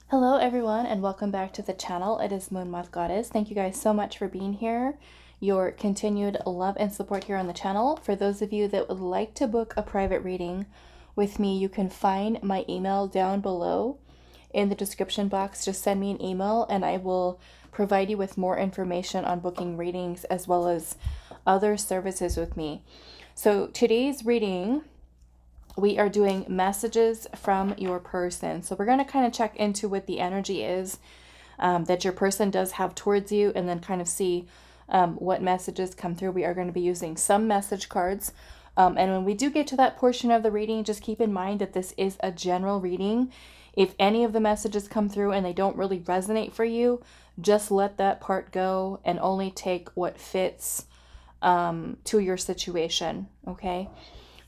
Hello everyone and welcome back to the channel. It is moonmothgoddess. Thank you guys so much for being here. Your continued love and support here on the channel. For those of you that would like to book a private reading with me, you can find my email down below in the description box. Just send me an email and I will provide you with more information on booking readings as well as other services with me. So today's reading, we are doing messages from your person. So we're going to kind of check into what the energy is that your person does have towards you, and then kind of see what messages come through. We are going to be using some message cards. And when we do get to that portion of the reading, just keep in mind that this is a general reading. If any of the messages come through and they don't really resonate for you, just let that part go and only take what fits to your situation, okay?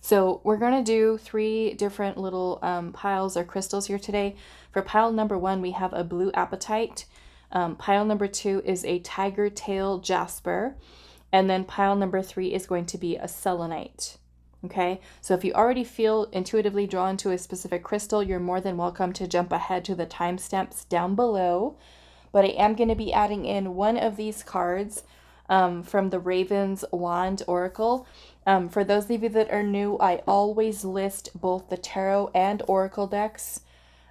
So we're going to do 3 different little piles or crystals here today. For pile number 1, we have a blue apatite. Pile number 2 is a tiger tail jasper. And then pile number 3 is going to be a selenite. Okay, so if you already feel intuitively drawn to a specific crystal, you're more than welcome to jump ahead to the timestamps down below. But I am going to be adding in one of these cards from the Raven's Wand Oracle. For those of you that are new, I always list both the tarot and oracle decks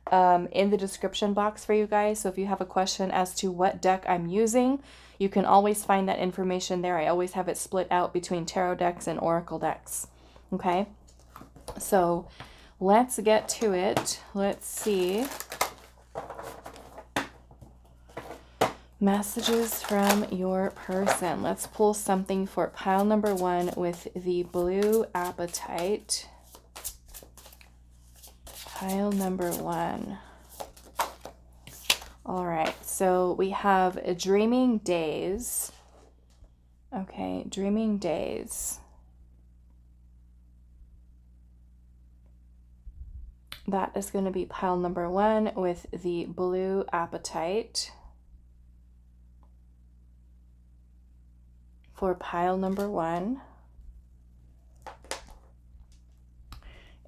in the description box for you guys. So if you have a question as to what deck I'm using, you can always find that information there. I always have it split out between tarot decks and oracle decks. Okay, so let's get to it. Let's see. Messages from your person. Let's pull something for pile number 1 with the blue apatite. Pile number 1. All right, so we have dreaming days. Okay, dreaming days. That is going to be pile number 1 with the blue apatite. For pile number 1.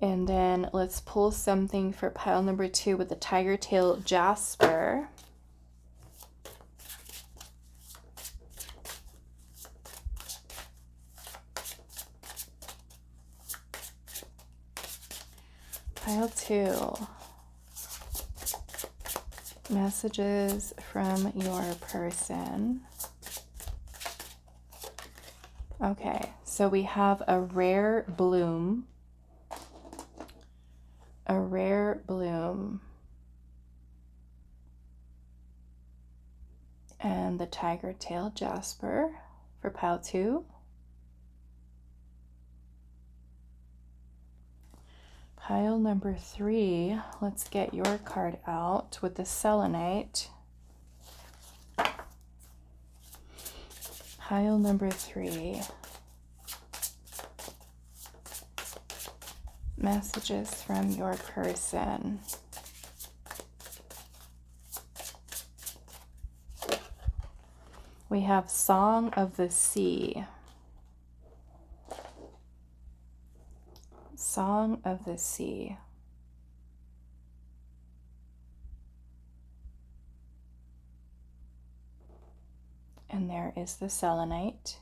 And then let's pull something for pile number 2 with the tiger tail jasper. Pile 2. Messages from your person. Okay, so we have a rare bloom. A rare bloom. And the tiger tail jasper for pile 2. Pile number 3, let's get your card out with the selenite. Pile number 3. Messages from your person. We have Song of the Sea. Song of the Sea. And there is the selenite.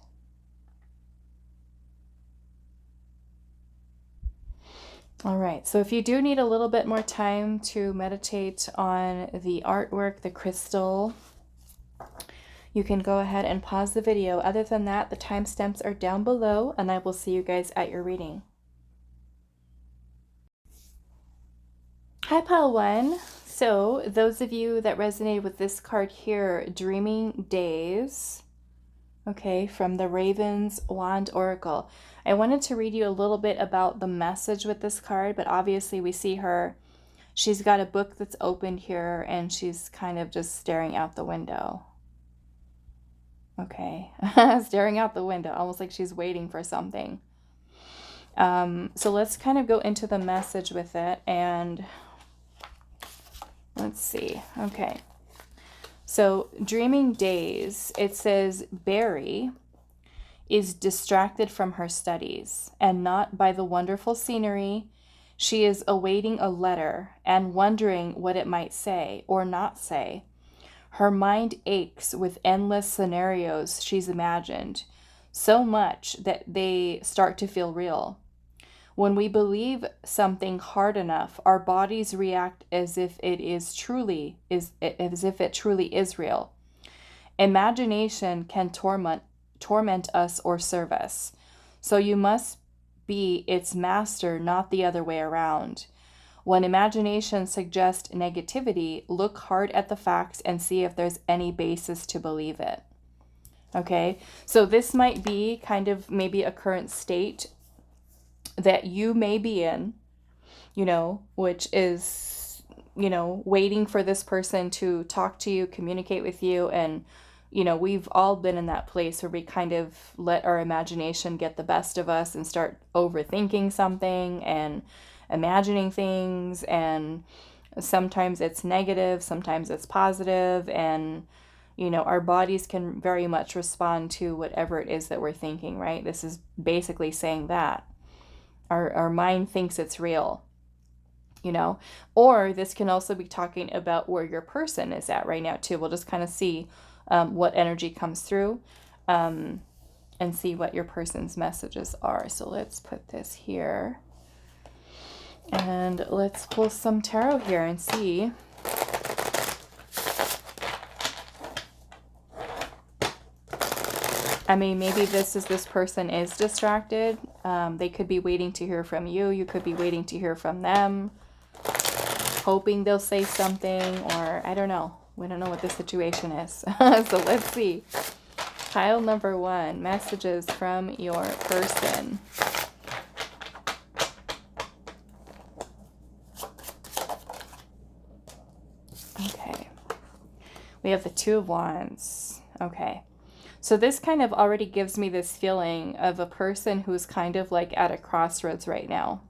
All right, so if you do need a little bit more time to meditate on the artwork, the crystal, you can go ahead and pause the video. Other than that, the timestamps are down below, and I will see you guys at your reading. Hi, pile 1. So those of you that resonated with this card here, Dreaming Days, okay, from the Raven's Wand Oracle. I wanted to read you a little bit about the message with this card, but obviously we see her, she's got a book that's opened here, and she's kind of just staring out the window. Okay, staring out the window, almost like she's waiting for something. So let's kind of go into the message with it, and let's see. Okay. So Dreaming Days, it says Barry is distracted from her studies and not by the wonderful scenery, She is awaiting a letter and wondering what it might say or not say. Her mind aches with endless scenarios she's imagined, so much that they start to feel real. When we believe something hard enough, our bodies react as if it truly is real. Imagination can torment us or serve us. So you must be its master, not the other way around. When imagination suggests negativity, look hard at the facts and see if there's any basis to believe it. Okay, so this might be kind of maybe a current state that you may be in, which is, waiting for this person to talk to you, communicate with you. And, we've all been in that place where we kind of let our imagination get the best of us and start overthinking something and imagining things. And sometimes it's negative, sometimes it's positive. And, our bodies can very much respond to whatever it is that we're thinking, right? This is basically saying that. Our mind thinks it's real, or this can also be talking about where your person is at right now too. We'll just kind of see what energy comes through and see what your person's messages are. So let's put this here and let's pull some tarot here and see. I mean, maybe this person is distracted. They could be waiting to hear from you. You could be waiting to hear from them, hoping they'll say something, or I don't know. We don't know what the situation is. So let's see. Pile number 1, messages from your person. Okay. We have the 2 of Wands. Okay. So this kind of already gives me this feeling of a person who's kind of like at a crossroads right now,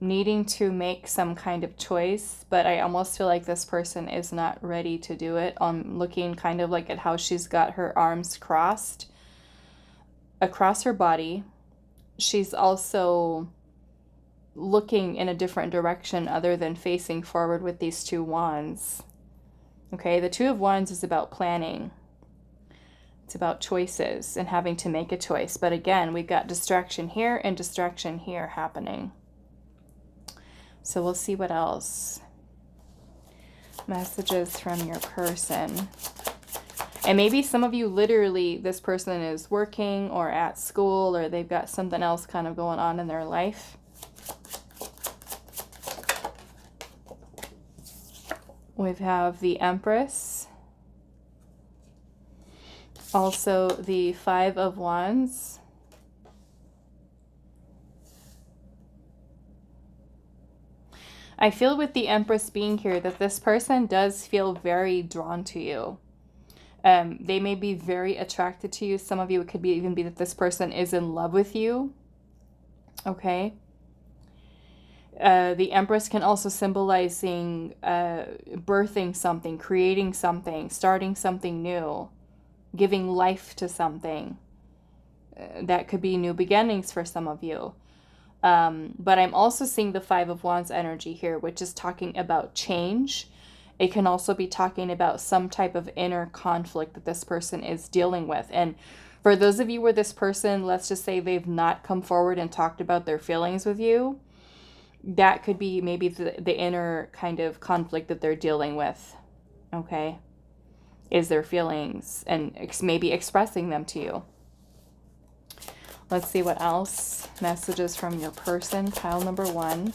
needing to make some kind of choice, but I almost feel like this person is not ready to do it. I'm looking kind of like at how she's got her arms crossed across her body. She's also looking in a different direction other than facing forward with these 2 wands. Okay, the 2 of Wands is about planning. It's about choices and having to make a choice. But again, we've got distraction here and distraction here happening. So we'll see what else. Messages from your person. And maybe some of you literally, this person is working or at school, or they've got something else kind of going on in their life. We have the Empress. Also the 5 of Wands. I feel with the Empress being here that this person does feel very drawn to you. They may be very attracted to you. Some of you, it could even be that this person is in love with you. Okay. The Empress can also symbolizing birthing something, creating something, starting something new, giving life to something. That could be new beginnings for some of you. But I'm also seeing the 5 of Wands energy here, which is talking about change. It can also be talking about some type of inner conflict that this person is dealing with. And for those of you where this person, let's just say they've not come forward and talked about their feelings with you, that could be maybe the inner kind of conflict that they're dealing with. Okay. Is their feelings and maybe expressing them to you. Let's see what else. Messages from your person, pile number 1.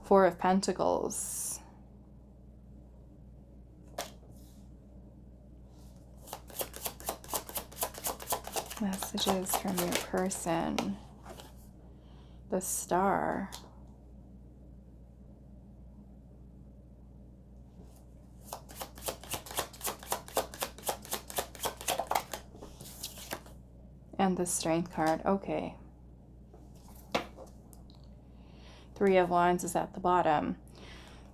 Four of Pentacles. Messages from your person. The Star. And the Strength card. Okay. 3 of Wands is at the bottom.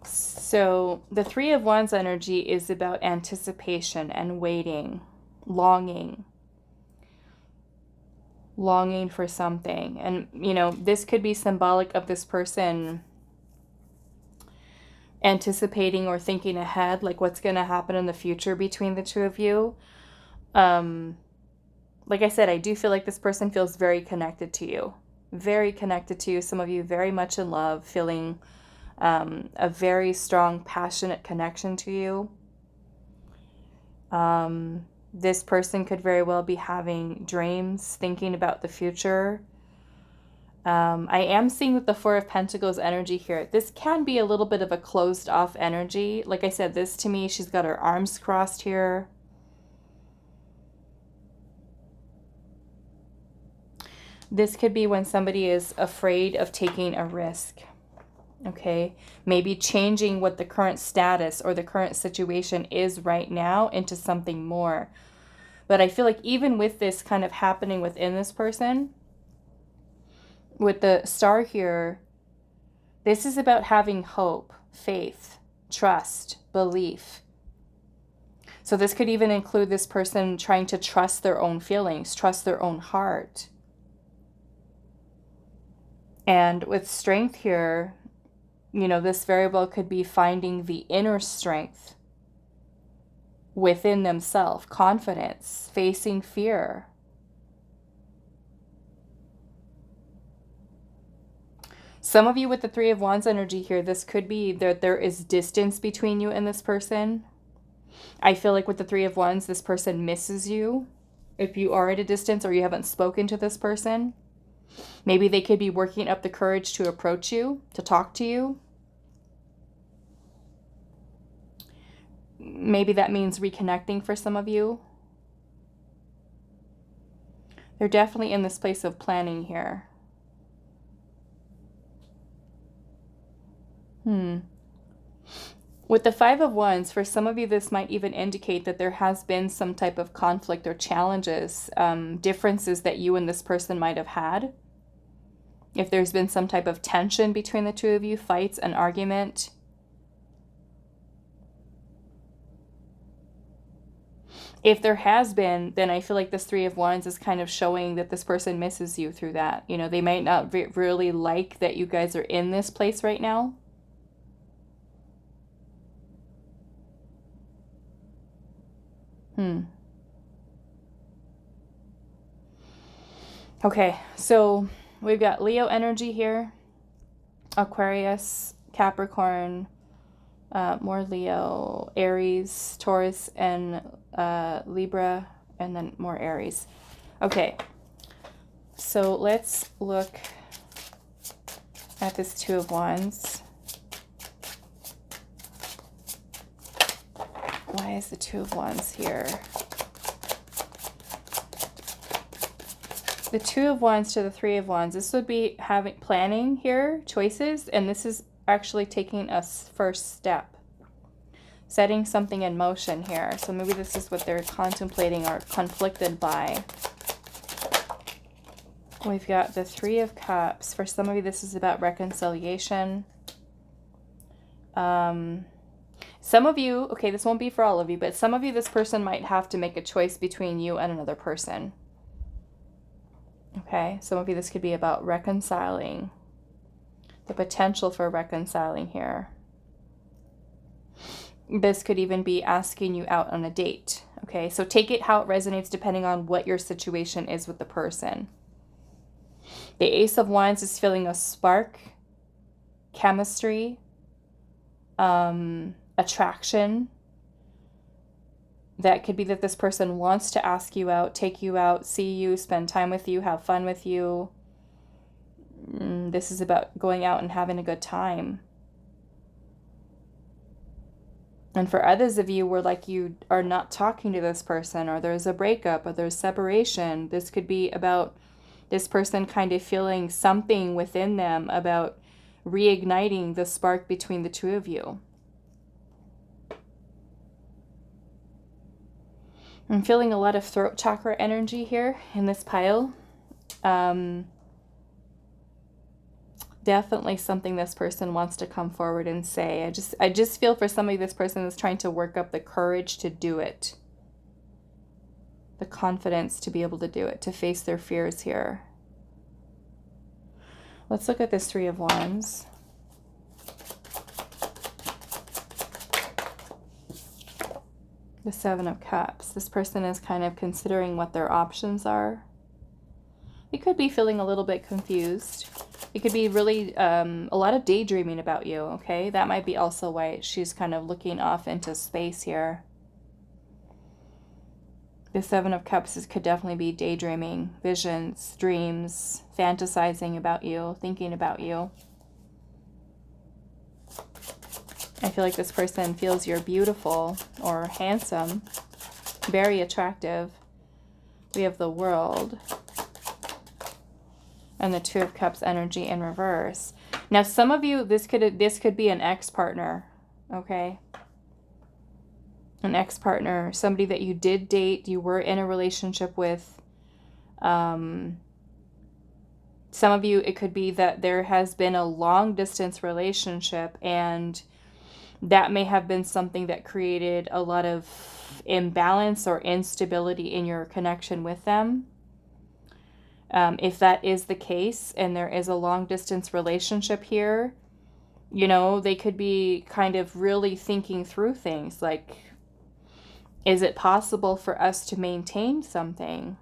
So the 3 of Wands energy is about anticipation and waiting, longing. longing for something. And, you know, this could be symbolic of this person anticipating or thinking ahead, like what's going to happen in the future between the two of you. Like I said, I do feel like this person feels very connected to you. Very connected to you. Some of you very much in love, feeling a very strong, passionate connection to you. This person could very well be having dreams, thinking about the future. I am seeing with the Four of Pentacles energy here, this can be a little bit of a closed off energy. Like I said, this to me, she's got her arms crossed here. This could be when somebody is afraid of taking a risk. Okay, maybe changing what the current status or the current situation is right now into something more. But I feel like even with this kind of happening within this person, with the star here, this is about having hope, faith, trust, belief. So this could even include this person trying to trust their own feelings, trust their own heart. And with strength here, you know, this very well could be finding the inner strength within themselves, confidence, facing fear. Some of you with the Three of Wands energy here, this could be that there is distance between you and this person. I feel like with the Three of Wands, this person misses you. If you are at a distance or you haven't spoken to this person, maybe they could be working up the courage to approach you, to talk to you. Maybe that means reconnecting for some of you. They're definitely in this place of planning here. With the Five of Wands, for some of you, this might even indicate that there has been some type of conflict or challenges, differences that you and this person might have had. If there's been some type of tension between the two of you, fights, an argument. If there has been, then I feel like this Three of Wands is kind of showing that this person misses you through that. You know, they might not really like that you guys are in this place right now. Okay, so we've got Leo energy here, Aquarius, Capricorn, more Leo, Aries, Taurus, and Libra, and then more Aries. Okay, so let's look at this Two of Wands. Why is the Two of Wands here? The Two of Wands to the Three of Wands. This would be planning here, choices, and this is actually taking a first step. Setting something in motion here. So maybe this is what they're contemplating or conflicted by. We've got the Three of Cups. For some of you, this is about reconciliation. Some of you, okay, this won't be for all of you, but some of you, this person might have to make a choice between you and another person. Okay, some of you, this could be about reconciling. The potential for reconciling here. This could even be asking you out on a date. Okay, so take it how it resonates depending on what your situation is with the person. The Ace of Wands is feeling a spark, chemistry, attraction. That could be that this person wants to ask you out, take you out, see you, spend time with you, have fun with you. This is about going out and having a good time. And for others of you where like you are not talking to this person, or there's a breakup, or there's separation, this could be about this person kind of feeling something within them about reigniting the spark between the two of you. I'm feeling a lot of throat chakra energy here in this pile. Definitely something this person wants to come forward and say. I just feel for somebody, this person is trying to work up the courage to do it. the confidence to be able to do it, to face their fears here. Let's look at this Three of Wands. The Seven of Cups. This person is kind of considering what their options are. They could be feeling a little bit confused. It could be really a lot of daydreaming about you, okay? That might be also why she's kind of looking off into space here. The Seven of Cups could definitely be daydreaming, visions, dreams, fantasizing about you, thinking about you. I feel like this person feels you're beautiful or handsome, very attractive. We have the World and the Two of Cups energy in reverse. Now, some of you, this could be an ex-partner, okay? An ex-partner, somebody that you did date, you were in a relationship with. Some of you, it could be that there has been a long-distance relationship, and that may have been something that created a lot of imbalance or instability in your connection with them. If that is the case and there is a long distance relationship here, you know, they could be kind of really thinking through things like, is it possible for us to maintain something?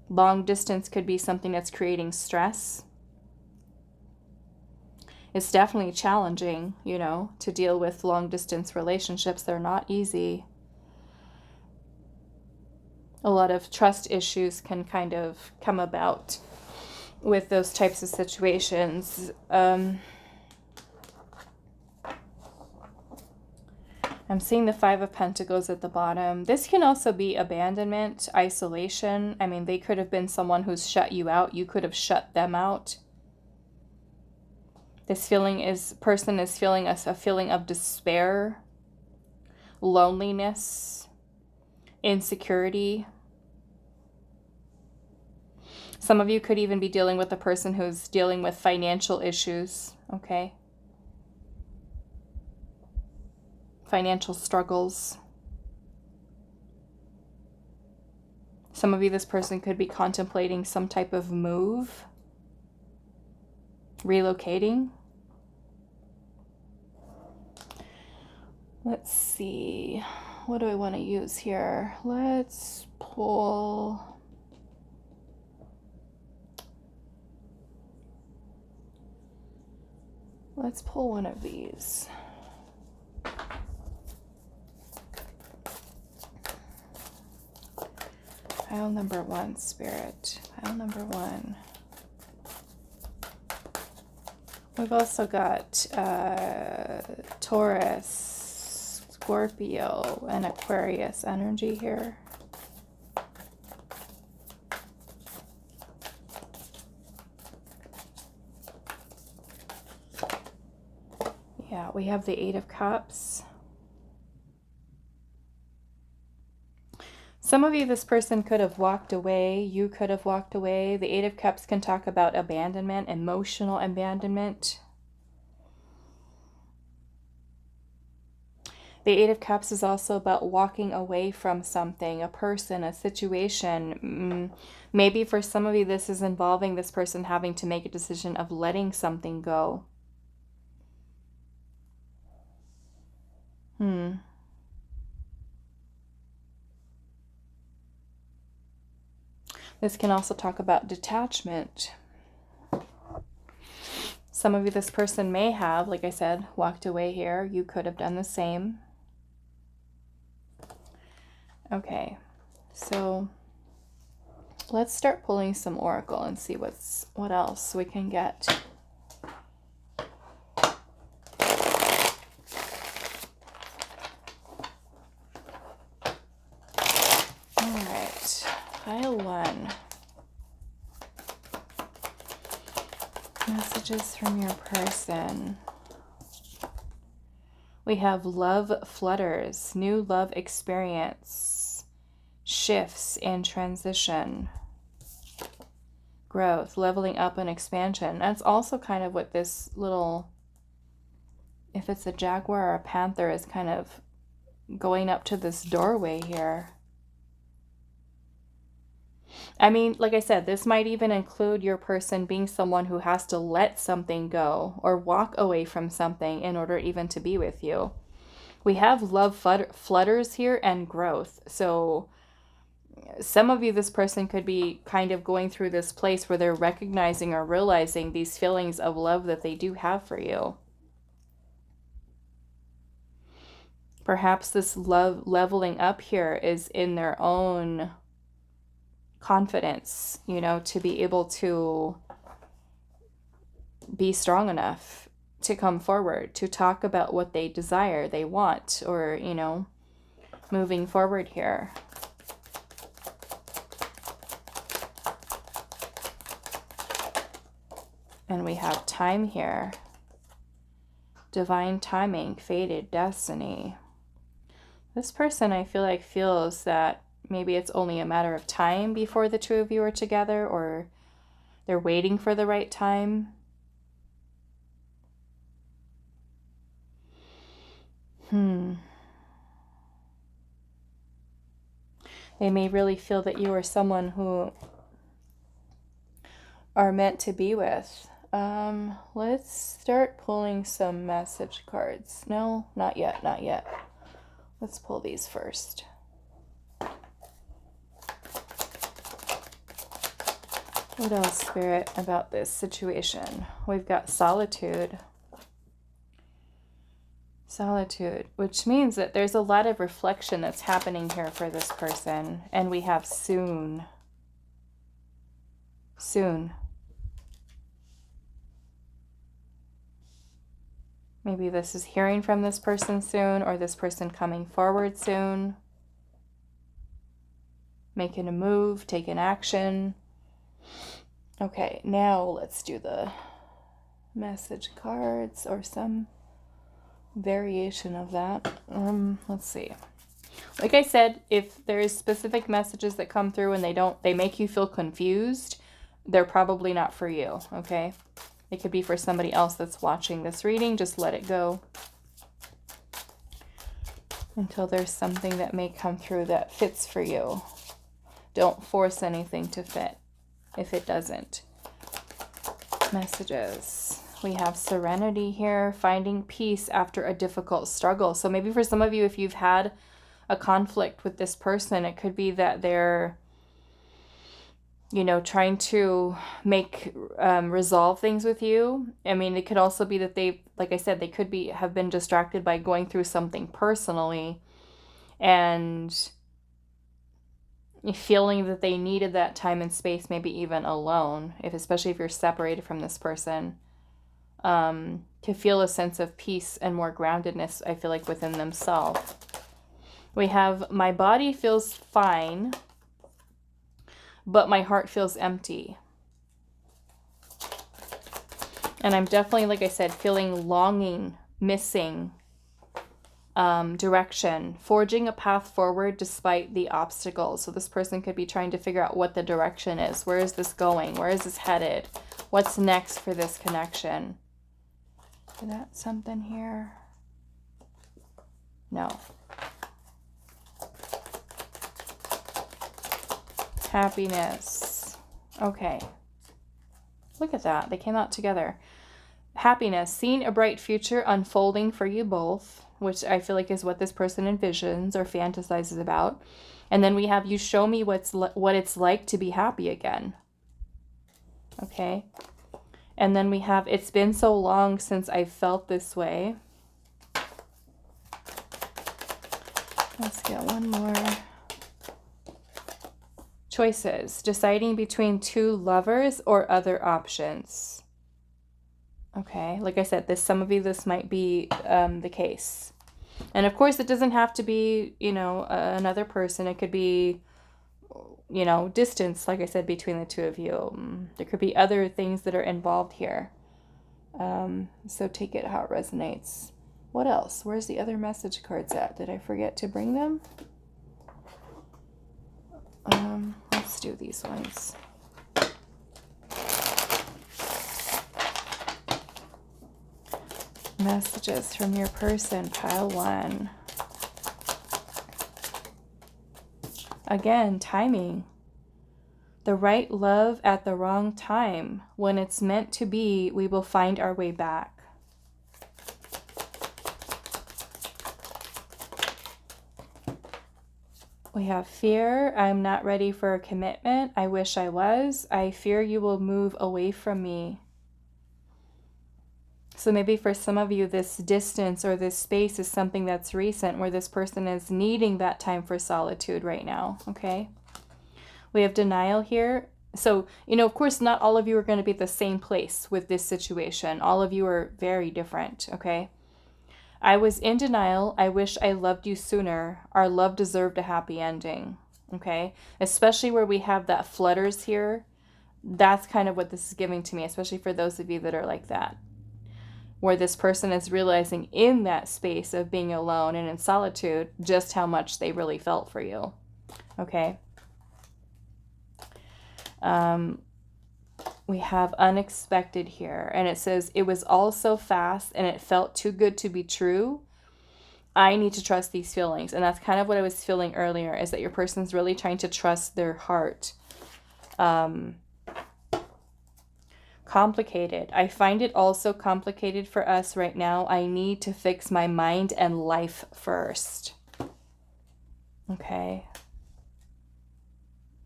Long distance could be something that's creating stress. It's definitely challenging, you know, to deal with long distance relationships. They're not easy. A lot of trust issues can kind of come about with those types of situations. I'm seeing the Five of Pentacles at the bottom. This can also be abandonment, isolation. I mean, they could have been someone who's shut you out. You could have shut them out. This person is feeling a feeling of despair, loneliness, insecurity. Some of you could even be dealing with a person who's dealing with financial issues, okay? Financial struggles. Some of you, this person could be contemplating some type of move, relocating. Let's see. What do I want to use here? Let's pull... Let's pull one of these. Pile number 1, Spirit. Pile number 1. We've also got Taurus, Scorpio, and Aquarius energy here. Yeah, we have the Eight of Cups. Some of you, this person could have walked away. You could have walked away. The Eight of Cups can talk about abandonment, emotional abandonment. The Eight of Cups is also about walking away from something, a person, a situation. Maybe for some of you, this is involving this person having to make a decision of letting something go. This can also talk about detachment. Some of you, this person may have, like I said, walked away here. You could have done the same. Okay, so let's start pulling some oracle and see what else we can get. Pile 1. Messages from your person. We have love flutters, new love experience, shifts and transition, growth, leveling up and expansion. That's also kind of what this little, if it's a jaguar or a panther, is kind of going up to this doorway here. I mean, like I said, this might even include your person being someone who has to let something go or walk away from something in order even to be with you. We have love flutters here and growth. So some of you, this person could be kind of going through this place where they're recognizing or realizing these feelings of love that they do have for you. Perhaps this love leveling up here is in their own confidence, you know, to be able to be strong enough to come forward, to talk about what they desire, they want, or, you know, moving forward here. And we have time here. Divine timing, fated destiny. This person, I feel like, feels that maybe it's only a matter of time before the two of you are together, or they're waiting for the right time. They may really feel that you are someone who are meant to be with. Let's start pulling some message cards. No, not yet, not yet. Let's pull these first. What else, Spirit, about this situation? We've got solitude. Solitude, which means that there's a lot of reflection that's happening here for this person. And we have soon. Soon. Maybe this is hearing from this person soon, or this person coming forward soon. Making a move, taking action. Okay, now let's do the message cards or some variation of that. Let's see. Like I said, if there's specific messages that come through and they make you feel confused, they're probably not for you, okay? It could be for somebody else that's watching this reading. Just let it go until there's something that may come through that fits for you. Don't force anything to fit if it doesn't. Messages. We have serenity here, finding peace after a difficult struggle. So maybe for some of you, if you've had a conflict with this person, it could be that they're, you know, trying to resolve things with you. I mean, it could also be that they, like I said, they could have been distracted by going through something personally and feeling that they needed that time and space, maybe even alone, especially if you're separated from this person, to feel a sense of peace and more groundedness, I feel like, within themselves. We have, my body feels fine, but my heart feels empty. And I'm definitely, like I said, feeling longing, missing direction, forging a path forward despite the obstacles. So this person could be trying to figure out what the direction is. Where is this going? Where is this headed? What's next for this connection? Is that something here? No. Happiness. Okay. Look at that. They came out together. Happiness. Seeing a bright future unfolding for you both, which I feel like is what this person envisions or fantasizes about. And then we have, you show me what it's like to be happy again. Okay. And then we have, it's been so long since I felt this way. Let's get one more. Choices. Deciding between two lovers or other options. Okay, like I said, some of you, this might be the case. And of course, it doesn't have to be, you know, another person. It could be, you know, distance, like I said, between the two of you. There could be other things that are involved here. So take it how it resonates. What else? Where's the other message cards at? Did I forget to bring them? Let's do these ones. Messages from your person, pile 1. Again, timing. The right love at the wrong time. When it's meant to be, we will find our way back. We have fear. I'm not ready for a commitment. I wish I was. I fear you will move away from me. So maybe for some of you, this distance or this space is something that's recent, where this person is needing that time for solitude right now, okay? We have denial here. So, you know, of course, not all of you are going to be at the same place with this situation. All of you are very different, okay? I was in denial. I wish I loved you sooner. Our love deserved a happy ending, okay? Especially where we have that flutters here. That's kind of what this is giving to me, especially for those of you that are like that, where this person is realizing in that space of being alone and in solitude just how much they really felt for you, okay? We have unexpected here, and it says, it was all so fast and it felt too good to be true. I need to trust these feelings. And that's kind of what I was feeling earlier, is that your person's really trying to trust their heart. Complicated. I find it also complicated for us right now. I need to fix my mind and life first. Okay.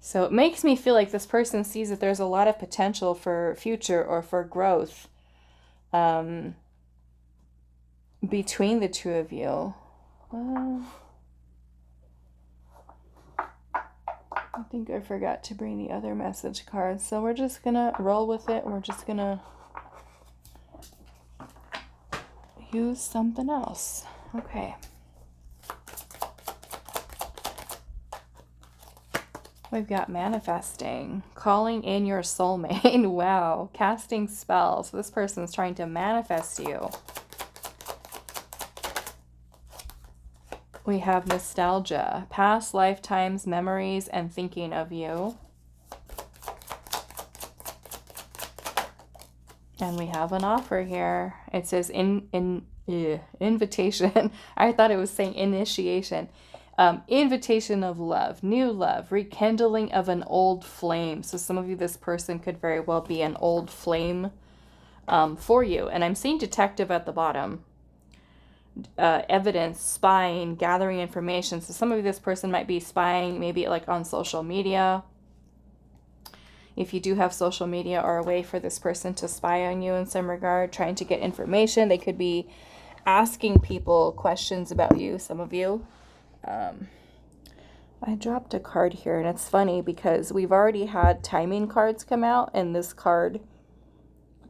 So it makes me feel like this person sees that there's a lot of potential for future or for growth between the two of you. I think I forgot to bring the other message cards. So we're just going to roll with it. We're just going to use something else. Okay. We've got manifesting, calling in your soulmate. Wow. Casting spells. So this person's trying to manifest you. We have nostalgia, past lifetimes, memories, and thinking of you. And we have an offer here. It says invitation. I thought it was saying initiation. Invitation of love, new love, rekindling of an old flame. So some of you, this person could very well be an old flame for you. And I'm seeing detective at the bottom. Evidence, spying, gathering information. So some of you, this person might be spying, maybe like on social media. If you do have social media or a way for this person to spy on you in some regard, trying to get information, they could be asking people questions about you, some of you. I dropped a card here, and it's funny because we've already had timing cards come out, and this card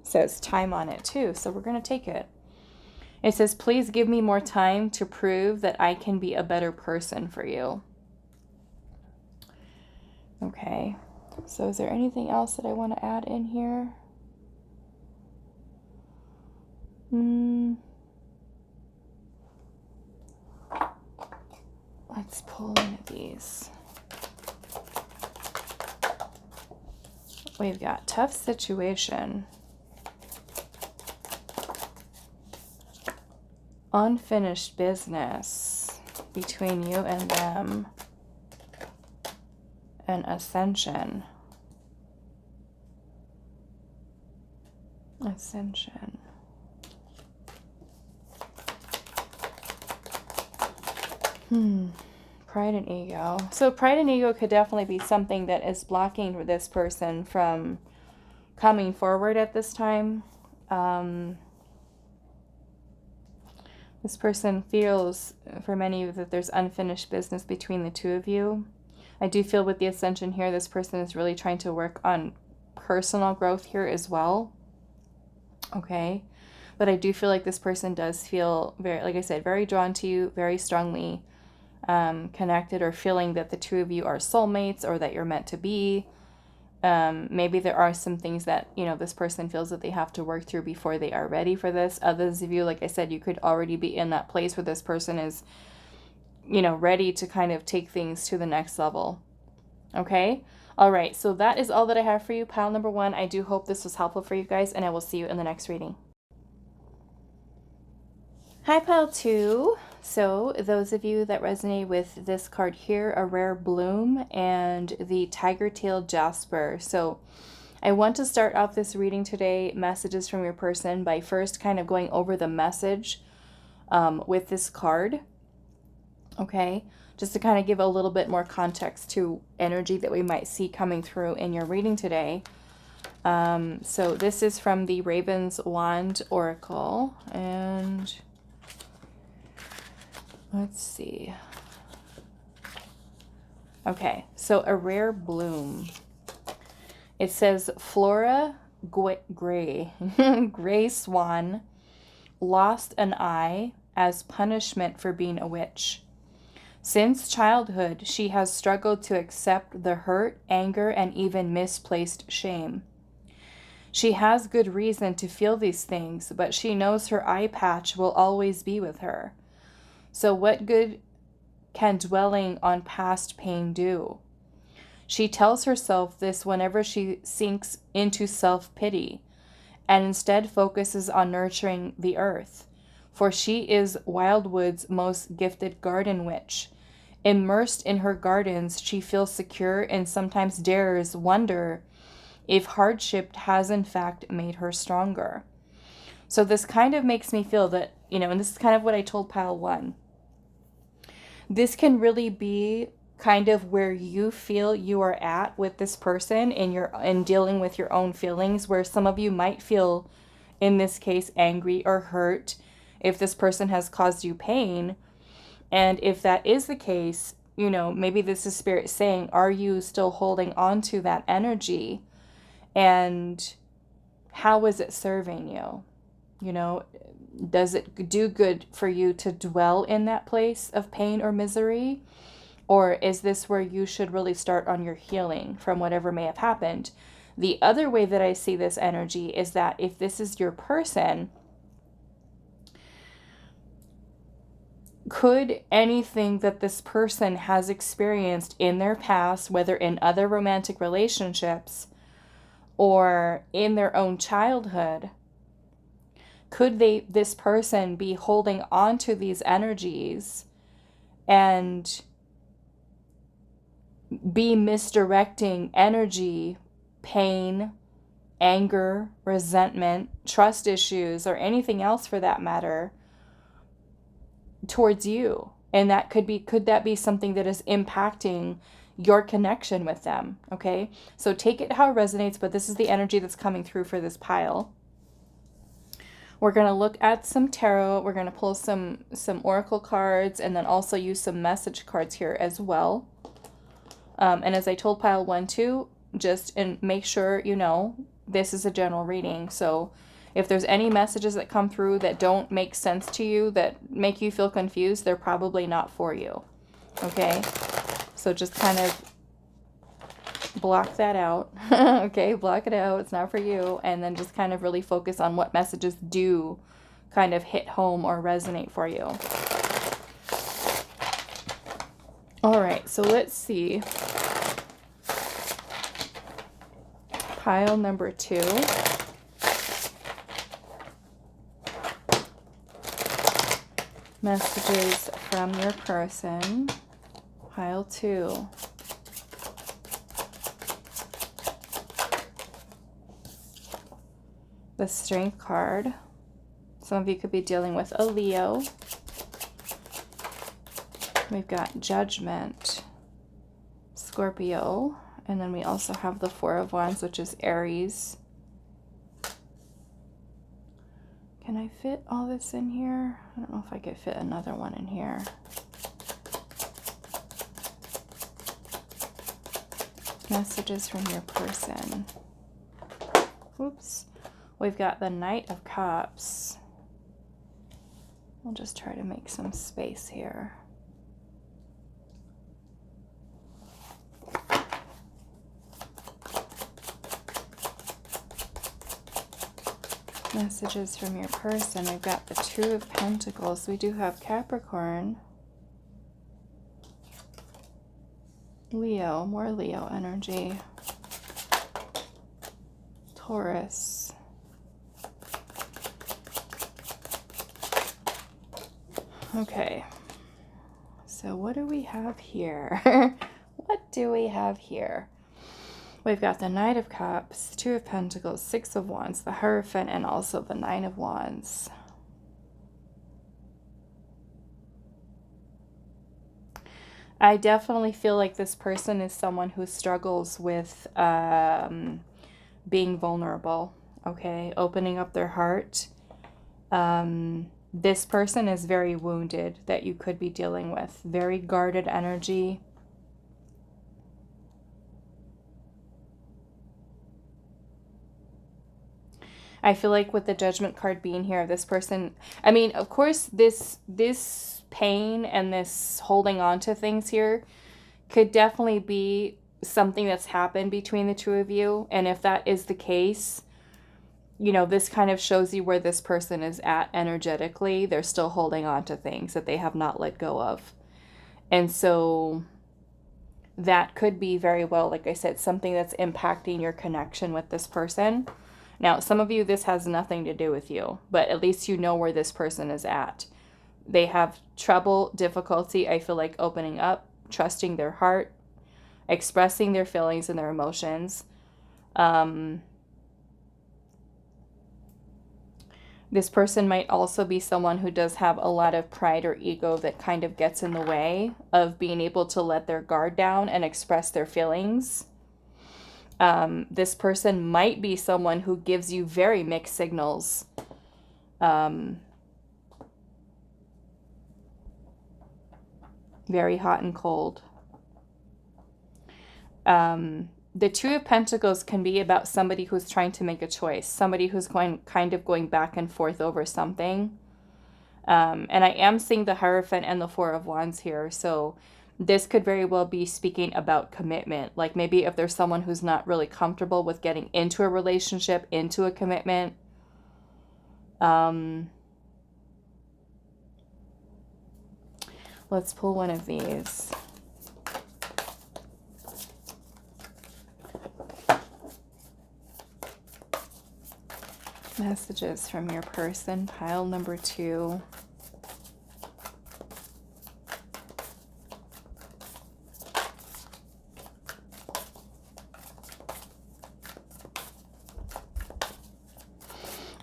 says time on it too, so we're going to take it. It says, please give me more time to prove that I can be a better person for you. Okay, so is there anything else that I want to add in here? Let's pull one of these. We've got tough situation. Unfinished business between you and them. And ascension. Ascension. Pride and ego. So pride and ego could definitely be something that is blocking this person from coming forward at this time. This person feels, for many of you, that there's unfinished business between the two of you. I do feel with the ascension here, this person is really trying to work on personal growth here as well. Okay. But I do feel like this person does feel very, like I said, very drawn to you, very strongly connected, or feeling that the two of you are soulmates or that you're meant to be. Maybe there are some things that, you know, this person feels that they have to work through before they are ready for this. Others of you, like I said, you could already be in that place where this person is, you know, ready to kind of take things to the next level. Okay. All right. So that is all that I have for you, pile number one. I do hope this was helpful for you guys, and I will see you in the next reading. Hi, pile two. So those of you that resonate with this card here, a rare bloom and the tiger-tailed Jasper. So I want to start off this reading today, messages from your person, by first kind of going over the message with this card. Okay, just to kind of give a little bit more context to energy that we might see coming through in your reading today. So this is from the Raven's Wand Oracle, and let's see. Okay, so a rare bloom. It says Flora Gray, Gray Swan, lost an eye as punishment for being a witch. Since childhood, she has struggled to accept the hurt, anger, and even misplaced shame. She has good reason to feel these things, but she knows her eye patch will always be with her. So what good can dwelling on past pain do? She tells herself this whenever she sinks into self-pity, and instead focuses on nurturing the earth, for she is Wildwood's most gifted garden witch. Immersed in her gardens, she feels secure and sometimes dares wonder if hardship has in fact made her stronger. So this kind of makes me feel that, and this is kind of what I told pile 1. This can really be kind of where you feel you are at with this person in dealing with your own feelings, where some of you might feel, in this case, angry or hurt if this person has caused you pain. And if that is the case, maybe this is spirit saying, are you still holding on to that energy? And how is it serving you? Does it do good for you to dwell in that place of pain or misery? Or is this where you should really start on your healing from whatever may have happened? The other way that I see this energy is that if this is your person, could anything that this person has experienced in their past, whether in other romantic relationships or in their own childhood, could this person be holding on to these energies and be misdirecting energy, pain, anger, resentment, trust issues, or anything else for that matter, towards you? And could that be something that is impacting your connection with them? Okay, so take it how it resonates, but this is the energy that's coming through for this pile. We're going to look at some tarot. We're going to pull some oracle cards, and then also use some message cards here as well. And as I told pile 1 too, make sure this is a general reading. So if there's any messages that come through that don't make sense to you, that make you feel confused, they're probably not for you. Okay? So just kind of block that out. Okay? Block it out. It's not for you. And then just kind of really focus on what messages do kind of hit home or resonate for you. All right. So let's see. Pile number 2. Messages from your person. Pile 2. The Strength card. Some of you could be dealing with a Leo. We've got Judgment, Scorpio, and then we also have the Four of Wands, which is Aries. Can I fit all this in here? I don't know if I could fit another one in here. Messages from your person. Oops. We've got the Knight of Cups. We'll just try to make some space here. Messages from your person. We've got the Two of Pentacles. We do have Capricorn, Leo, more Leo energy, Taurus, okay, So what do we have here? What do we have here? We've got the Knight of Cups, Two of Pentacles, Six of Wands, the Hierophant, and also the Nine of Wands. I definitely feel like this person is someone who struggles with being vulnerable, okay? Opening up their heart. This person is very wounded that you could be dealing with. Very guarded energy. I feel like with the Judgment card being here, this person, I mean, of course, this pain and this holding on to things here could definitely be something that's happened between the two of you. And if that is the case, you know, this kind of shows you where this person is at energetically. They're still holding on to things that they have not let go of. And so that could be very well, like I said, something that's impacting your connection with this person. Now, some of you, this has nothing to do with you, but at least you know where this person is at. They have trouble, difficulty, I feel like, opening up, trusting their heart, expressing their feelings and their emotions. This person might also be someone who does have a lot of pride or ego that kind of gets in the way of being able to let their guard down and express their feelings. This person might be someone who gives you very mixed signals. Very hot and cold. The Two of Pentacles can be about somebody who's trying to make a choice. Somebody who's kind of going back and forth over something. And I am seeing the Hierophant and the Four of Wands here. So this could very well be speaking about commitment. Like maybe if there's someone who's not really comfortable with getting into a relationship, into a commitment. Let's pull one of these. Messages from your person, pile number 2.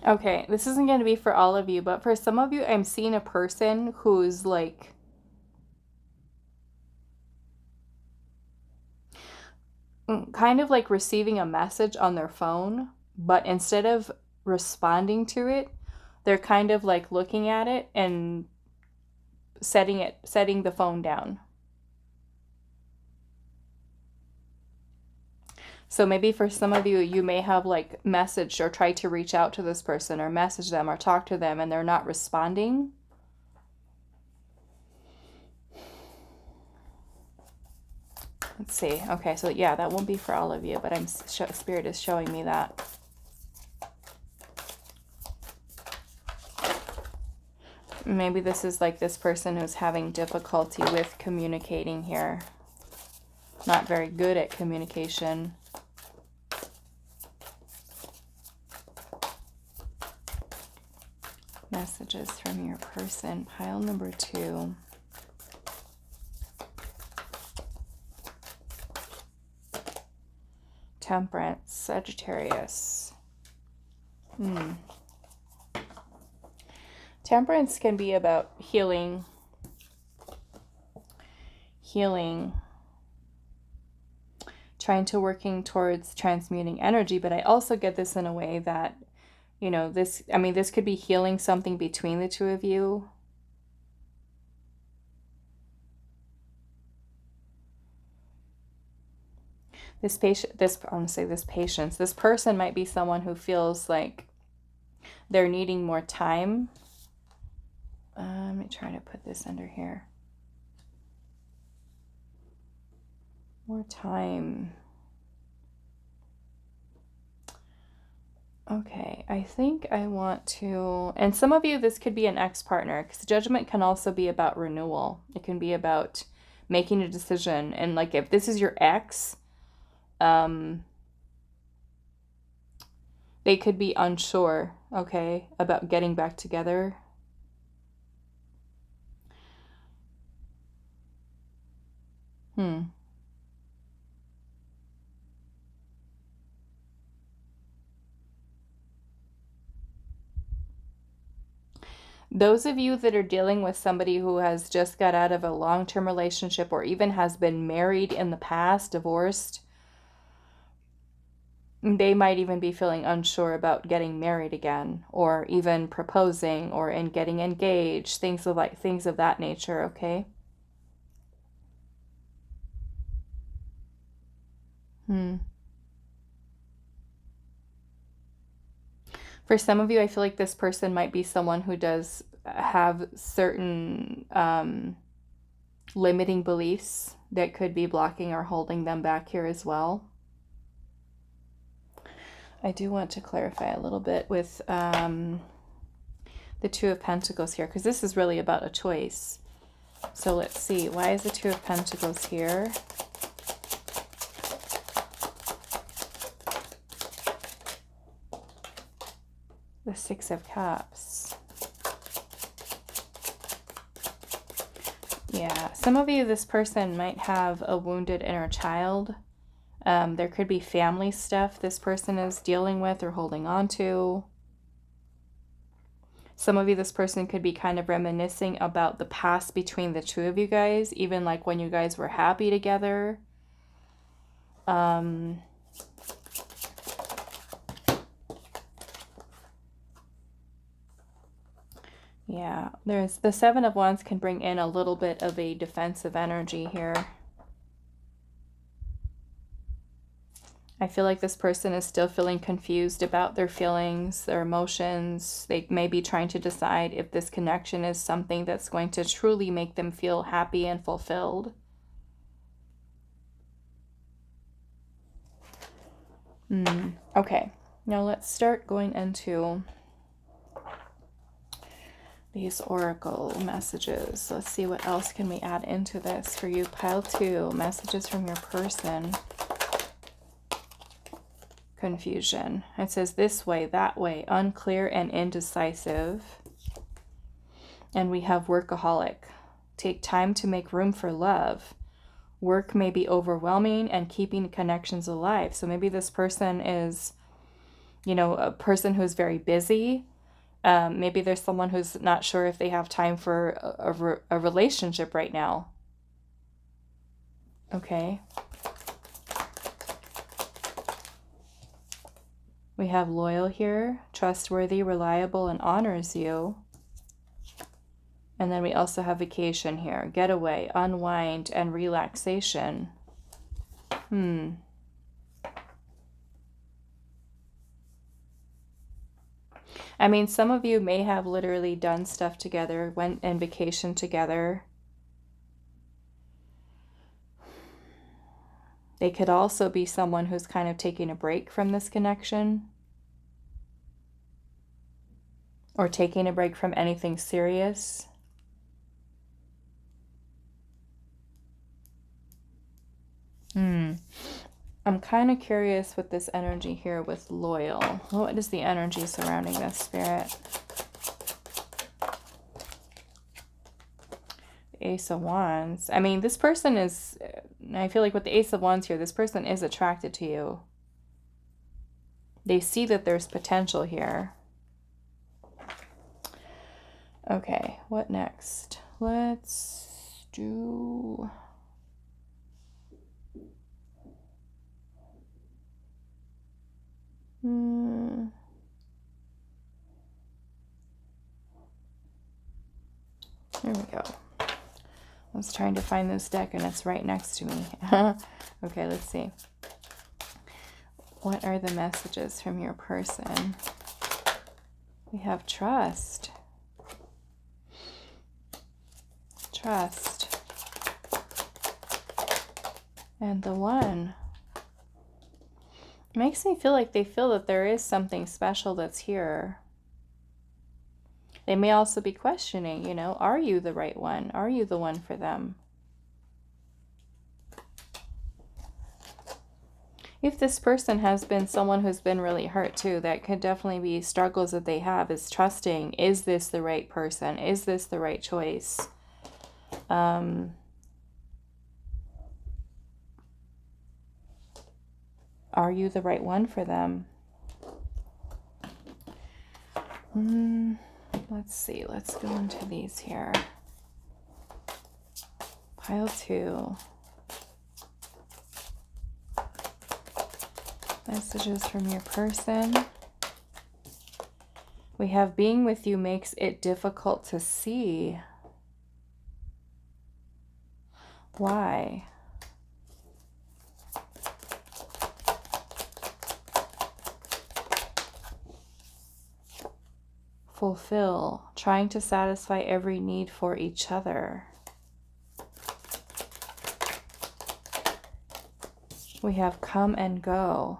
Okay, this isn't going to be for all of you, but for some of you, I'm seeing a person who's like kind of like receiving a message on their phone, but instead of responding to it, they're kind of like looking at it and setting the phone down. So maybe for some of you, you may have like messaged or tried to reach out to this person or message them or talk to them and they're not responding. Let's see. Okay, so yeah, that won't be for all of you, but Spirit is showing me that. Maybe this is like this person who's having difficulty with communicating here. Not very good at communication. Messages from your person, pile number 2. Temperance, Sagittarius. Temperance can be about healing, trying to working towards transmuting energy, but I also get this in a way that, you know, this could be healing something between the two of you. This patience. This person might be someone who feels like they're needing more time. Let me try to put this under here. More time. Okay, I think I want to, and some of you, this could be an ex-partner, because Judgment can also be about renewal. It can be about making a decision. And like if this is your ex, they could be unsure, okay, about getting back together. Those of you that are dealing with somebody who has just got out of a long-term relationship or even has been married in the past, divorced, they might even be feeling unsure about getting married again, or even proposing, or in getting engaged, things of that nature, okay? For some of you, I feel like this person might be someone who does have certain limiting beliefs that could be blocking or holding them back here as well. I do want to clarify a little bit with the Two of Pentacles here, because this is really about a choice. So let's see, why is the Two of Pentacles here? The Six of Cups. Yeah, some of you, this person might have a wounded inner child. There could be family stuff this person is dealing with or holding on to. Some of you, this person could be kind of reminiscing about the past between the two of you guys, even like when you guys were happy together. Yeah, there's the Seven of Wands can bring in a little bit of a defensive energy here. I feel like this person is still feeling confused about their feelings, their emotions. They may be trying to decide if this connection is something that's going to truly make them feel happy and fulfilled. Okay, now let's start going into these oracle messages. Let's see what else can we add into this for you. Pile 2, messages from your person. Confusion. It says this way, that way, unclear and indecisive. And we have workaholic. Take time to make room for love. Work may be overwhelming and keeping connections alive. So maybe this person is, you know, a person who's very busy. Maybe there's someone who's not sure if they have time for a relationship right now. Okay. We have loyal here, trustworthy, reliable, and honors you. And then we also have vacation here, getaway, unwind, and relaxation. I mean, some of you may have literally done stuff together, went on vacation together. They could also be someone who's kind of taking a break from this connection. Or taking a break from anything serious. I'm kind of curious with this energy here with loyal. What is the energy surrounding this, Spirit? The Ace of Wands. I mean, this person is, I feel like with the Ace of Wands here, this person is attracted to you. They see that there's potential here. Okay, what next? Let's do... There we go. I was trying to find this deck and it's right next to me. Okay, let's see. What are the messages from your person? We have trust. Trust. And the One. Makes me feel like they feel that there is something special that's here. They may also be questioning, you know, are you the right one? Are you the one for them? If this person has been someone who's been really hurt too, that could definitely be struggles that they have, is trusting, is this the right person? Is this the right choice? Are you the right one for them? Let's see. Let's go into these here. Pile 2. Messages from your person. We have being with you makes it difficult to see. Why? Fulfill, trying to satisfy every need for each other. We have come and go,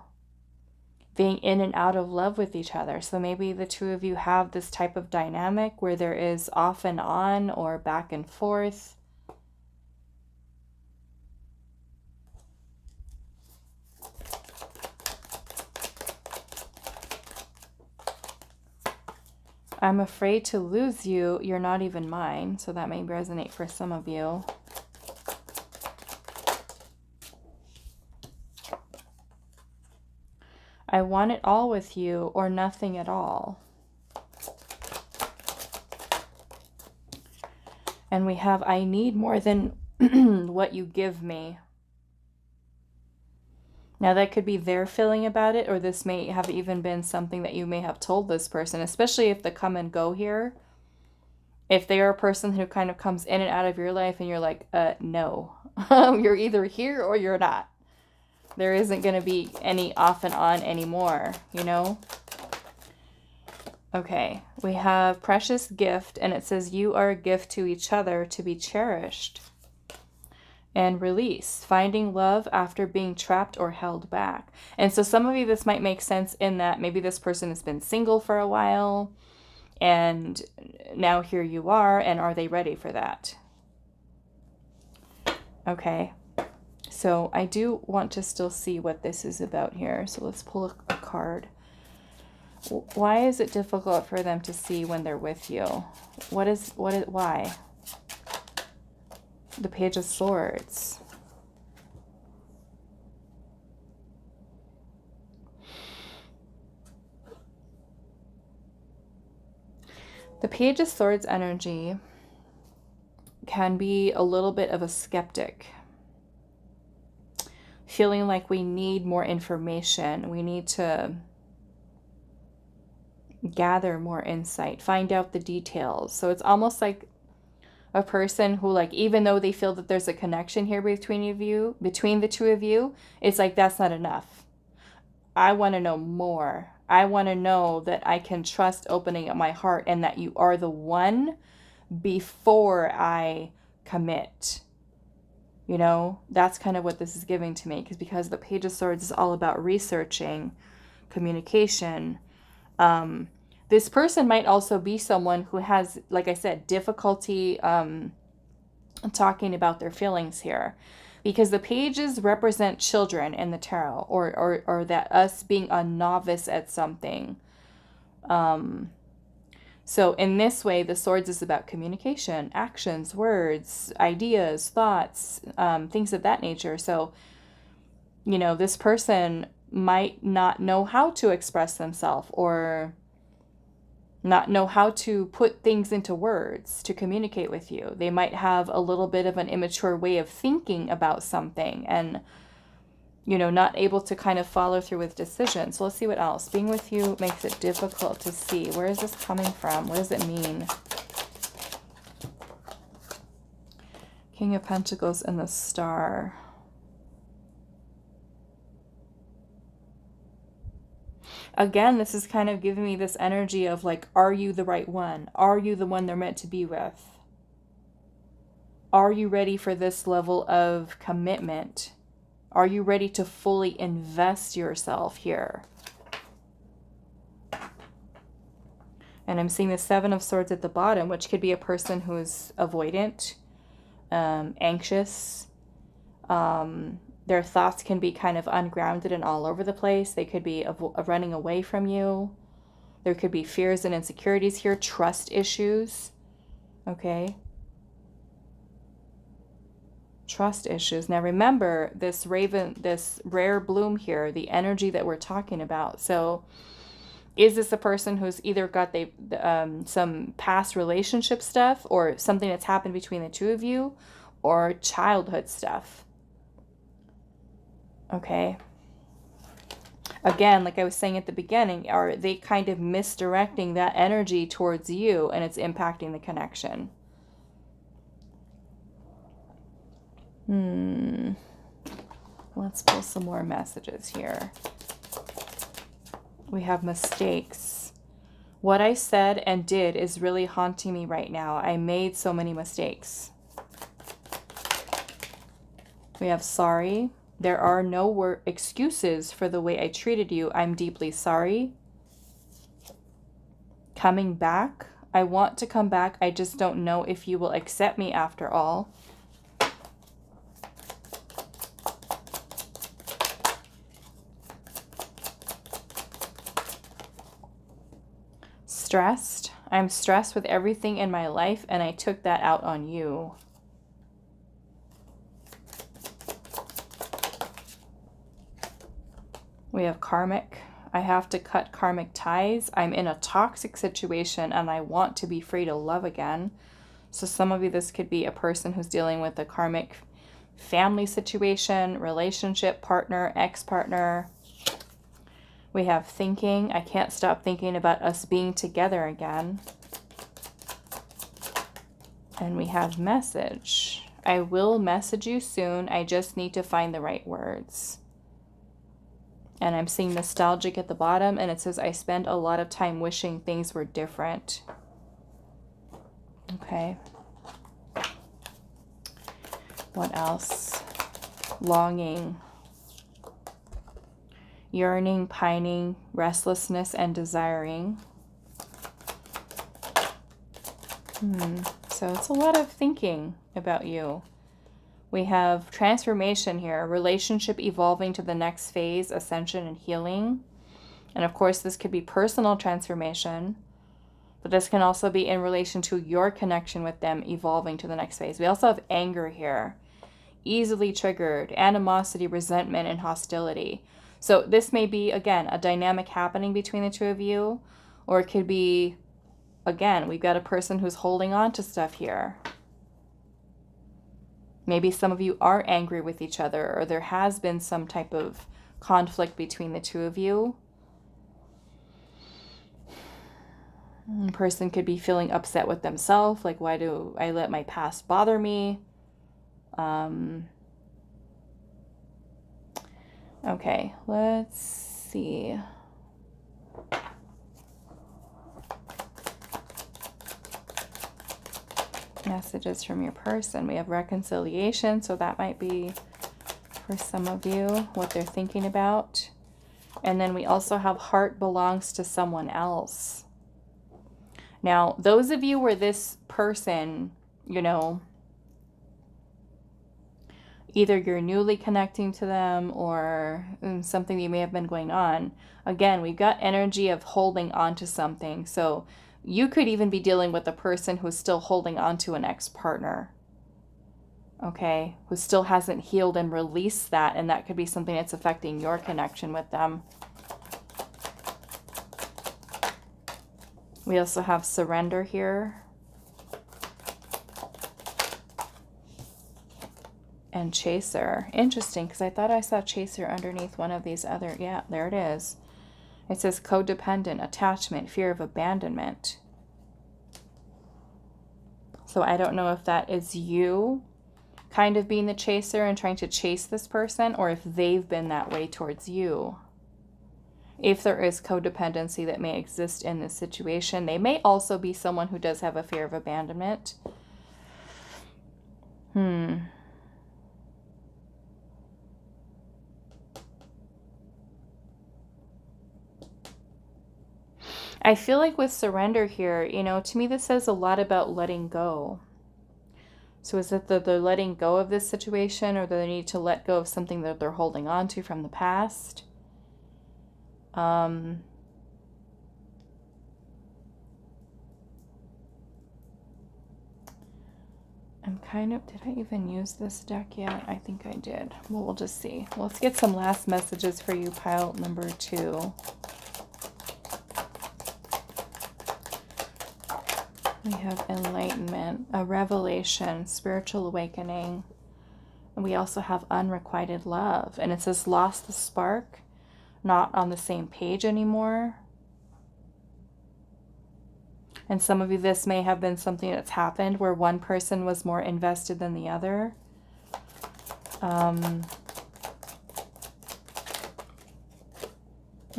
being in and out of love with each other. So maybe the two of you have this type of dynamic where there is off and on or back and forth. I'm afraid to lose you. You're not even mine. So that may resonate for some of you. I want it all with you or nothing at all. And we have, I need more than what you give me. Now that could be their feeling about it, or this may have even been something that you may have told this person, especially if the come and go here. If they are a person who kind of comes in and out of your life and you're like, no, you're either here or you're not. There isn't going to be any off and on anymore, you know? Okay, we have precious gift, and it says you are a gift to each other to be cherished. And release, finding love after being trapped or held back. And so some of you, this might make sense in that maybe this person has been single for a while and now here you are, and are they ready for that? Okay, so I do want to still see what this is about here. So let's pull a card. Why is it difficult for them to see when they're with you? Why? The Page of Swords. The Page of Swords energy can be a little bit of a skeptic. Feeling like we need more information. We need to gather more insight, find out the details. So it's almost like a person who, like, even though they feel that there's a connection here between the two of you, it's like, that's not enough. I want to know more. I want to know that I can trust opening up my heart and that you are the one before I commit. You know, that's kind of what this is giving to me, because the Page of Swords is all about researching, communication. This person might also be someone who has, like I said, difficulty talking about their feelings here, because the pages represent children in the tarot, or that us being a novice at something. So in this way, the swords is about communication, actions, words, ideas, thoughts, things of that nature. So, you know, this person might not know how to express themselves, or not know how to put things into words to communicate with you. They might have a little bit of an immature way of thinking about something, and, you know, not able to kind of follow through with decisions. So let's see what else. Being with you makes it difficult to see. Where is this coming from? What does it mean? King of Pentacles and the Star. Again, this is kind of giving me this energy of like, are you the right one? Are you the one they're meant to be with? Are you ready for this level of commitment? Are you ready to fully invest yourself here? And I'm seeing the Seven of Swords at the bottom, which could be a person who is avoidant, anxious. Their thoughts can be kind of ungrounded and all over the place. They could be running away from you. There could be fears and insecurities here, trust issues. Okay. Trust issues. Now remember this rare bloom here, the energy that we're talking about. So is this a person who's either got some past relationship stuff or something that's happened between the two of you, or childhood stuff? Okay. Again, like I was saying at the beginning, are they kind of misdirecting that energy towards you and it's impacting the connection? Let's pull some more messages here. We have mistakes. What I said and did is really haunting me right now. I made so many mistakes. We have sorry. There are no excuses for the way I treated you. I'm deeply sorry. Coming back. I want to come back. I just don't know if you will accept me after all. Stressed. I'm stressed with everything in my life and I took that out on you. We have karmic. I have to cut karmic ties. I'm in a toxic situation and I want to be free to love again. So some of you, this could be a person who's dealing with a karmic family situation, relationship, partner, ex-partner. We have thinking. I can't stop thinking about us being together again. And we have message. I will message you soon. I just need to find the right words. And I'm seeing nostalgic at the bottom, and it says, I spend a lot of time wishing things were different. Okay. What else? Longing. Yearning, pining, restlessness, and desiring. So it's a lot of thinking about you. We have transformation here, relationship evolving to the next phase, ascension and healing. And of course, this could be personal transformation, but this can also be in relation to your connection with them evolving to the next phase. We also have anger here, easily triggered, animosity, resentment, and hostility. So this may be, again, a dynamic happening between the two of you, or it could be, again, we've got a person who's holding on to stuff here. Maybe some of you are angry with each other, or there has been some type of conflict between the two of you. A person could be feeling upset with themselves, like, why do I let my past bother me? Okay, let's see. Messages from your person. We have reconciliation, so that might be for some of you what they're thinking about. And then we also have heart belongs to someone else. Now, those of you where this person, you know, either you're newly connecting to them or something that may have been going on. Again, we've got energy of holding on to something. So you could even be dealing with a person who's still holding on to an ex-partner. Okay, who still hasn't healed and released that, and that could be something that's affecting your connection with them. We also have surrender here. And chaser. Interesting, because I thought I saw chaser underneath one of these other, yeah, there it is. It says codependent, attachment, fear of abandonment. So I don't know if that is you kind of being the chaser and trying to chase this person, or if they've been that way towards you. If there is codependency that may exist in this situation, they may also be someone who does have a fear of abandonment. I feel like with surrender here, you know, to me this says a lot about letting go. So is it that they're letting go of this situation, or they need to let go of something that they're holding on to from the past? did I even use this deck yet? I think I did. Well, we'll just see. Let's get some last messages for you, pile number 2. We have enlightenment, a revelation, spiritual awakening. And we also have unrequited love. And it says lost the spark, not on the same page anymore. And some of you, this may have been something that's happened where one person was more invested than the other. And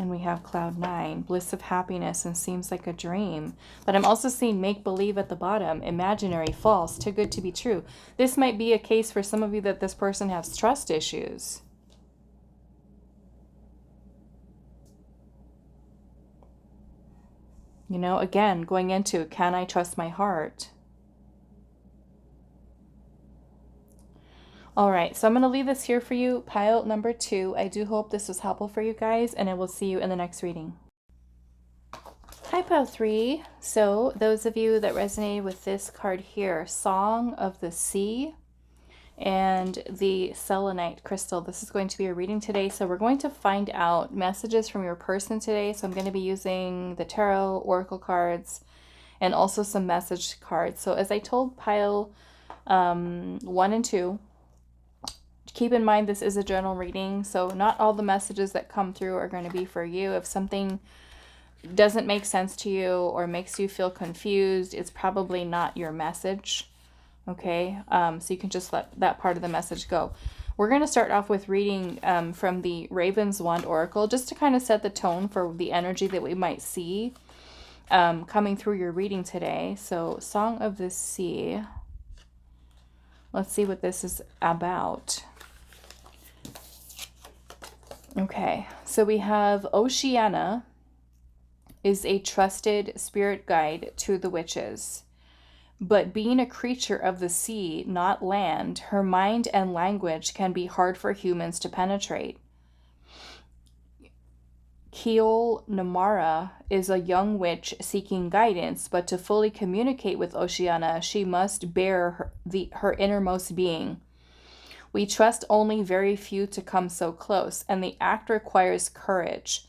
we have cloud 9, bliss of happiness, and seems like a dream. But I'm also seeing make-believe at the bottom, imaginary, false, too good to be true. This might be a case for some of you that this person has trust issues. You know, again, going into, can I trust my heart? All right, so I'm going to leave this here for you, pile number 2. I do hope this was helpful for you guys, and I will see you in the next reading. Hi, pile 3. So those of you that resonated with this card here, Song of the Sea and the Selenite crystal. This is going to be a reading today. So we're going to find out messages from your person today. So I'm going to be using the tarot, oracle cards, and also some message cards. So as I told pile 1 and 2, keep in mind this is a general reading, so not all the messages that come through are going to be for you. If something doesn't make sense to you or makes you feel confused, it's probably not your message, okay? So you can just let that part of the message go. We're going to start off with reading from the Raven's Wand Oracle, just to kind of set the tone for the energy that we might see coming through your reading today. So Song of the Sea. Let's see what this is about. Okay, so we have Oceana is a trusted spirit guide to the witches. But being a creature of the sea, not land, her mind and language can be hard for humans to penetrate. Kiol Namara is a young witch seeking guidance, but to fully communicate with Oceana, she must bear her innermost being. We trust only very few to come so close, and the act requires courage.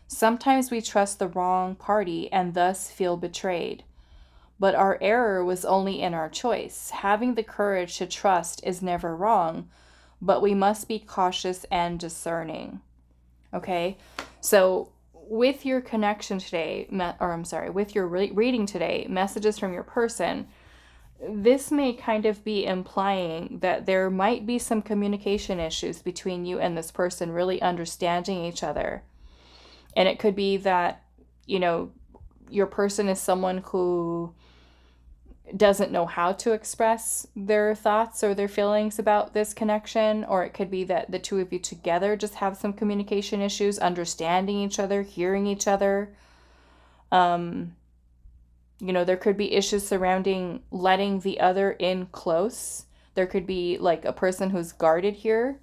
Sometimes we trust the wrong party and thus feel betrayed. But our error was only in our choice. Having the courage to trust is never wrong, but we must be cautious and discerning. Okay, so with your connection today, with your reading today, messages from your person, this may kind of be implying that there might be some communication issues between you and this person really understanding each other. And it could be that, you know, your person is someone who doesn't know how to express their thoughts or their feelings about this connection, or it could be that the two of you together just have some communication issues, understanding each other, hearing each other. You know, there could be issues surrounding letting the other in close. There could be like a person who's guarded here.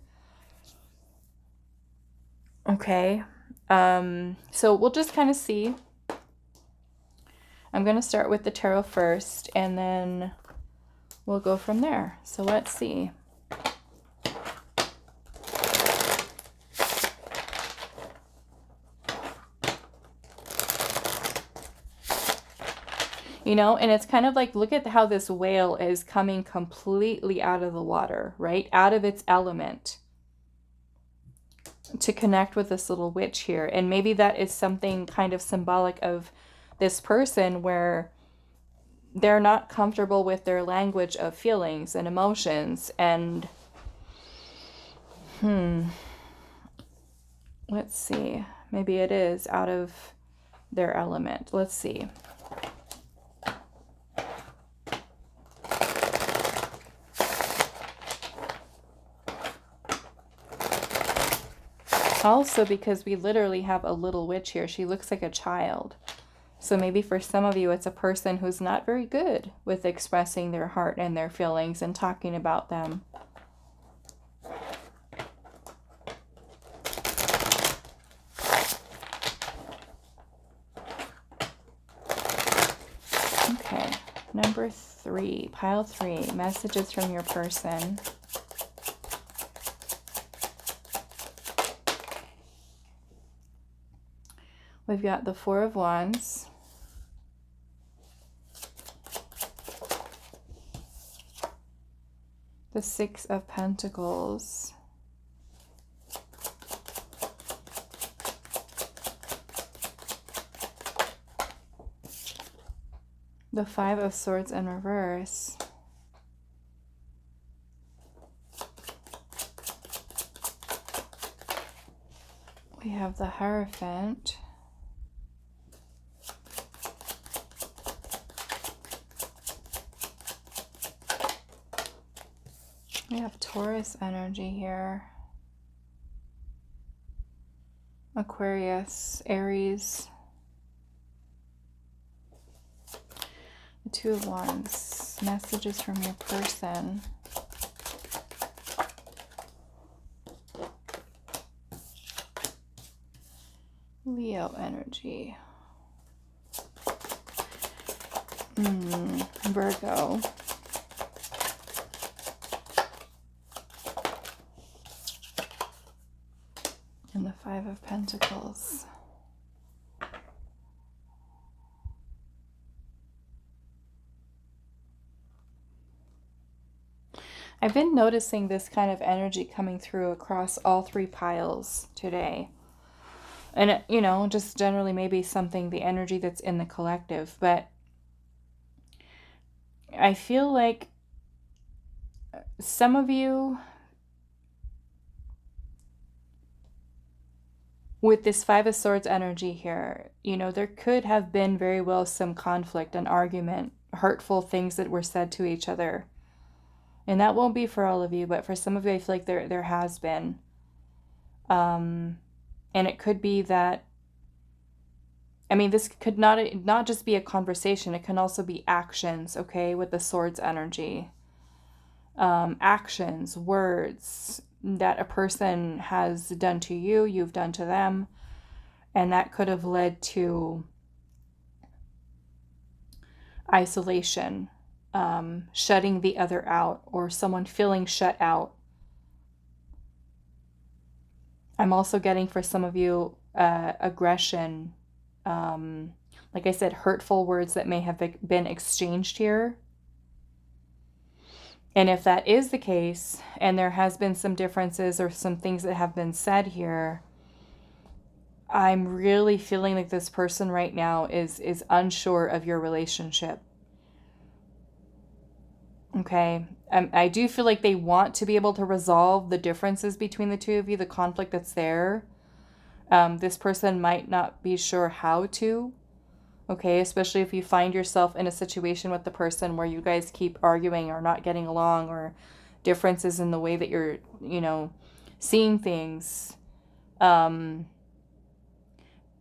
Okay. So we'll just kind of see. I'm going to start with the tarot first, and then we'll go from there. So let's see. You know, and it's kind of like, look at how this whale is coming completely out of the water, right? Out of its element to connect with this little witch here. And maybe that is something kind of symbolic of this person where they're not comfortable with their language of feelings and emotions. And, let's see. Maybe it is out of their element. Let's see. Also, because we literally have a little witch here, she looks like a child. So maybe for some of you, it's a person who's not very good with expressing their heart and their feelings and talking about them. Okay. Number 3, pile 3, messages from your person. We've got the 4 of Wands. The 6 of Pentacles. The 5 of Swords in reverse. We have the Hierophant. We have Taurus energy here. Aquarius, Aries. The 2 of Wands. Messages from your person. Leo energy. Virgo. And the 5 of Pentacles. I've been noticing this kind of energy coming through across all 3 piles today. And, you know, just generally maybe something, the energy that's in the collective. But I feel like some of you, with this 5 of Swords energy here, you know, there could have been very well some conflict, an argument, hurtful things that were said to each other. And that won't be for all of you, but for some of you, I feel like there has been. And it could be that, I mean, this could not just be a conversation. It can also be actions, okay, with the Swords energy. Actions, words that a person has done to you, you've done to them. And that could have led to isolation, shutting the other out, or someone feeling shut out. I'm also getting for some of you aggression, like I said, hurtful words that may have been exchanged here. And if that is the case, and there has been some differences or some things that have been said here, I'm really feeling like this person right now is unsure of your relationship. Okay, I do feel like they want to be able to resolve the differences between the two of you, the conflict that's there. This person might not be sure how to. Okay, especially if you find yourself in a situation with the person where you guys keep arguing or not getting along, or differences in the way that you're, you know, seeing things.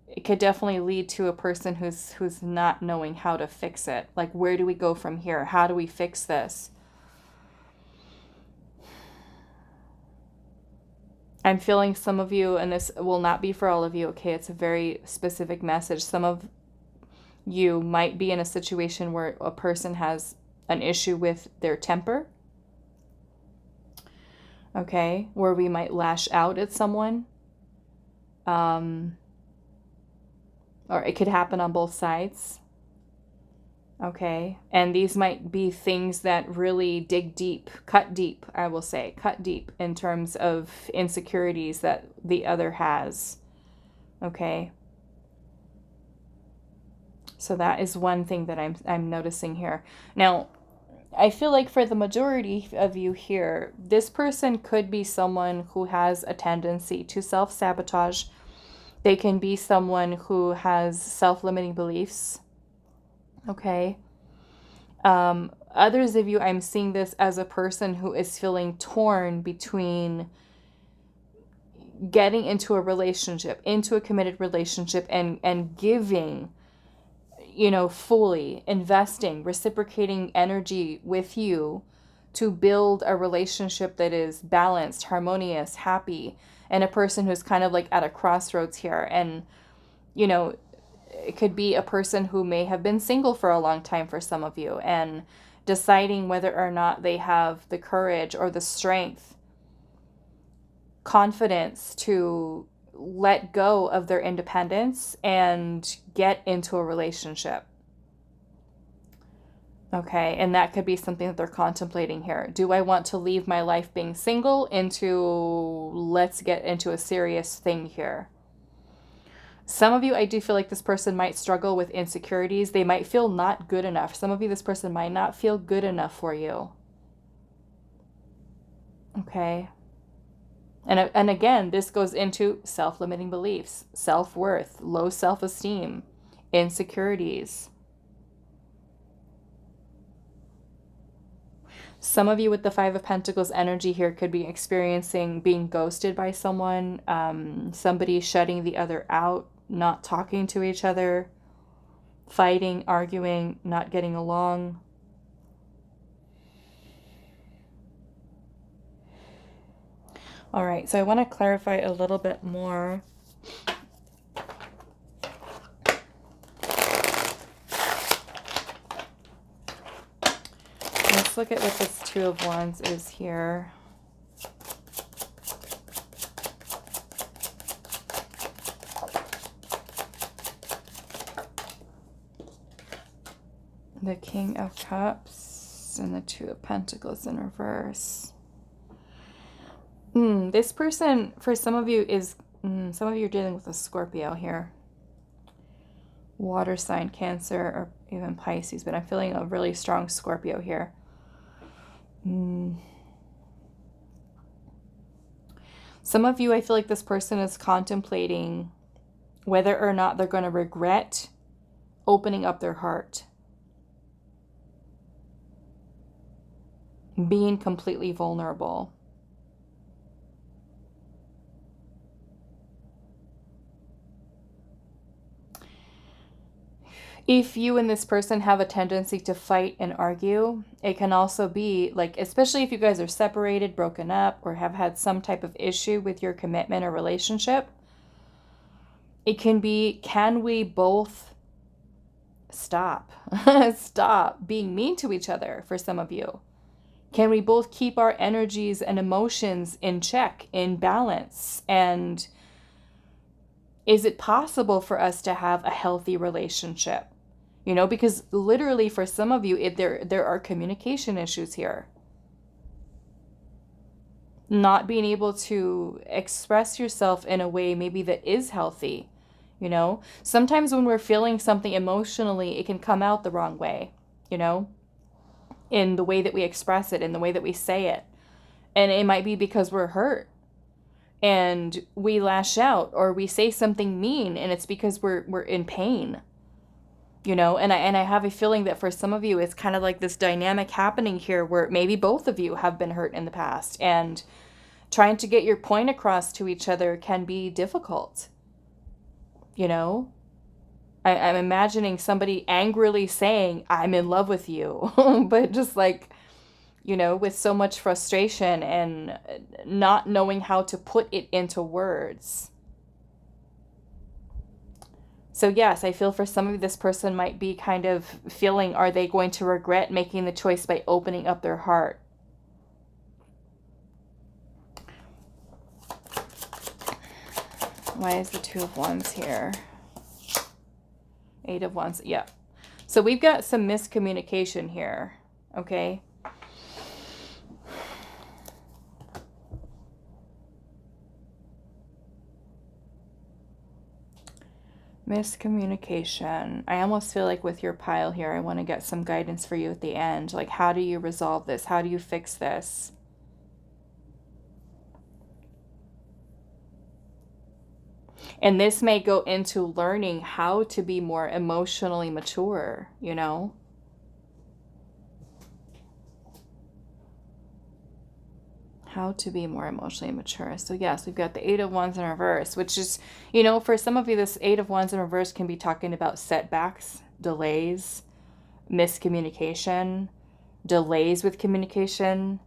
It could definitely lead to a person who's not knowing how to fix it. Like, where do we go from here? How do we fix this? I'm feeling some of you, and this will not be for all of you, okay? It's a very specific message. Some of you might be in a situation where a person has an issue with their temper, okay? Where we might lash out at someone. Or it could happen on both sides. Okay. And these might be things that really dig deep, cut deep, I will say, cut deep in terms of insecurities that the other has. Okay. So that is one thing that I'm noticing here. Now, I feel like for the majority of you here, this person could be someone who has a tendency to self-sabotage. They can be someone who has self-limiting beliefs. Okay. Others of you, I'm seeing this as a person who is feeling torn between getting into a relationship, into a committed relationship, and giving, you know, fully investing, reciprocating energy with you to build a relationship that is balanced, harmonious, happy, and a person who's kind of like at a crossroads here. And, you know, it could be a person who may have been single for a long time for some of you, and deciding whether or not they have the courage or the strength, confidence to let go of their independence and get into a relationship. Okay, and that could be something that they're contemplating here. Do I want to leave my life being single into, let's get into a serious thing here? Some of you, I do feel like this person might struggle with insecurities. They might feel not good enough. Some of you, this person might not feel good enough for you. Okay. And again, this goes into self-limiting beliefs, self-worth, low self-esteem, insecurities. Some of you with the Five of Pentacles energy here could be experiencing being ghosted by someone, somebody shutting the other out, not talking to each other, fighting, arguing, not getting along. All right, so I want to clarify a little bit more. Let's look at what this Two of Wands is here. The King of Cups and the Two of Pentacles in reverse. This person, for some of you, is... some of you are dealing with a Scorpio here. Water sign, Cancer, or even Pisces. But I'm feeling a really strong Scorpio here. Some of you, I feel like this person is contemplating whether or not they're going to regret opening up their heart. Being completely vulnerable. If you and this person have a tendency to fight and argue, it can also be like, especially if you guys are separated, broken up, or have had some type of issue with your commitment or relationship, it can be, can we both stop? Stop being mean to each other for some of you. Can we both keep our energies and emotions in check, in balance? And is it possible for us to have a healthy relationship? You know, because literally for some of you, there are communication issues here. Not being able to express yourself in a way maybe that is healthy. You know, sometimes when we're feeling something emotionally, it can come out the wrong way, you know, in the way that we express it, in the way that we say it. And it might be because we're hurt and we lash out, or we say something mean, and it's because we're in pain. You know, and I have a feeling that for some of you, it's kind of like this dynamic happening here where maybe both of you have been hurt in the past, and trying to get your point across to each other can be difficult. You know, I'm imagining somebody angrily saying, I'm in love with you, but just like, you know, with so much frustration and not knowing how to put it into words. So yes, I feel for some of you, this person might be kind of feeling, are they going to regret making the choice by opening up their heart? Why is the Two of Wands here? Eight of Wands, yeah. So we've got some miscommunication here, okay? Miscommunication. I almost feel like with your pile here, I want to get some guidance for you at the end. Like, how do you resolve this? How do you fix this? And this may go into learning how to be more emotionally mature, you know? How to be more emotionally mature. So yes, we've got the Eight of Wands in reverse, which is, you know, for some of you, this Eight of Wands in reverse can be talking about setbacks, delays, miscommunication, delays with communication.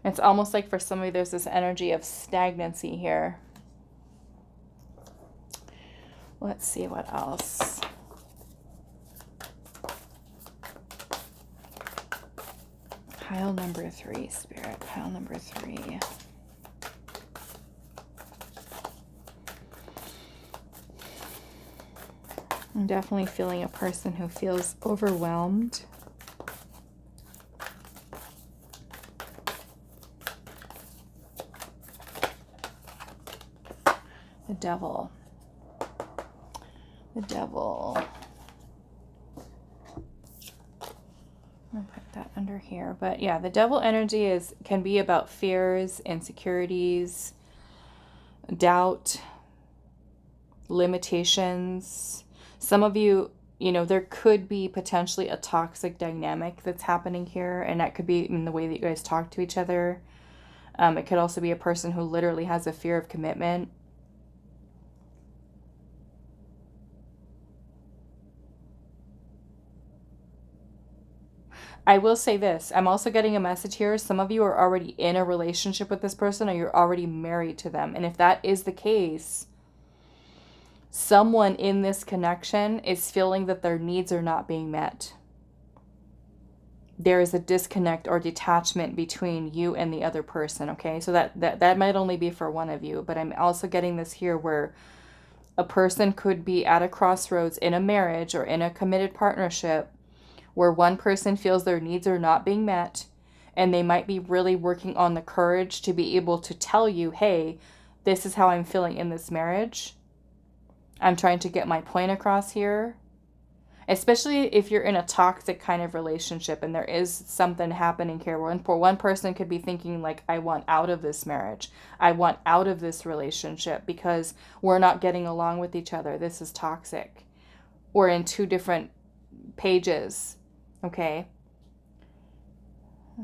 It's almost like for some of you, there's this energy of stagnancy here. Let's see what else. Pile number 3, Spirit. Pile number 3. I'm definitely feeling a person who feels overwhelmed. The Devil. The Devil. I'll put that under here. But yeah, the Devil energy can be about fears, insecurities, doubt, limitations. Some of you, you know, there could be potentially a toxic dynamic that's happening here, and that could be in the way that you guys talk to each other. It could also be a person who literally has a fear of commitment. I will say this. I'm also getting a message here. Some of you are already in a relationship with this person, or you're already married to them. And if that is the case, someone in this connection is feeling that their needs are not being met. There is a disconnect or detachment between you and the other person, okay? So that might only be for one of you, but I'm also getting this here where a person could be at a crossroads in a marriage or in a committed partnership where one person feels their needs are not being met, and they might be really working on the courage to be able to tell you, hey, this is how I'm feeling in this marriage. I'm trying to get my point across here. Especially if you're in a toxic kind of relationship and there is something happening here. One person could be thinking like, I want out of this marriage. I want out of this relationship because we're not getting along with each other. This is toxic. We're in 2 different pages. Okay.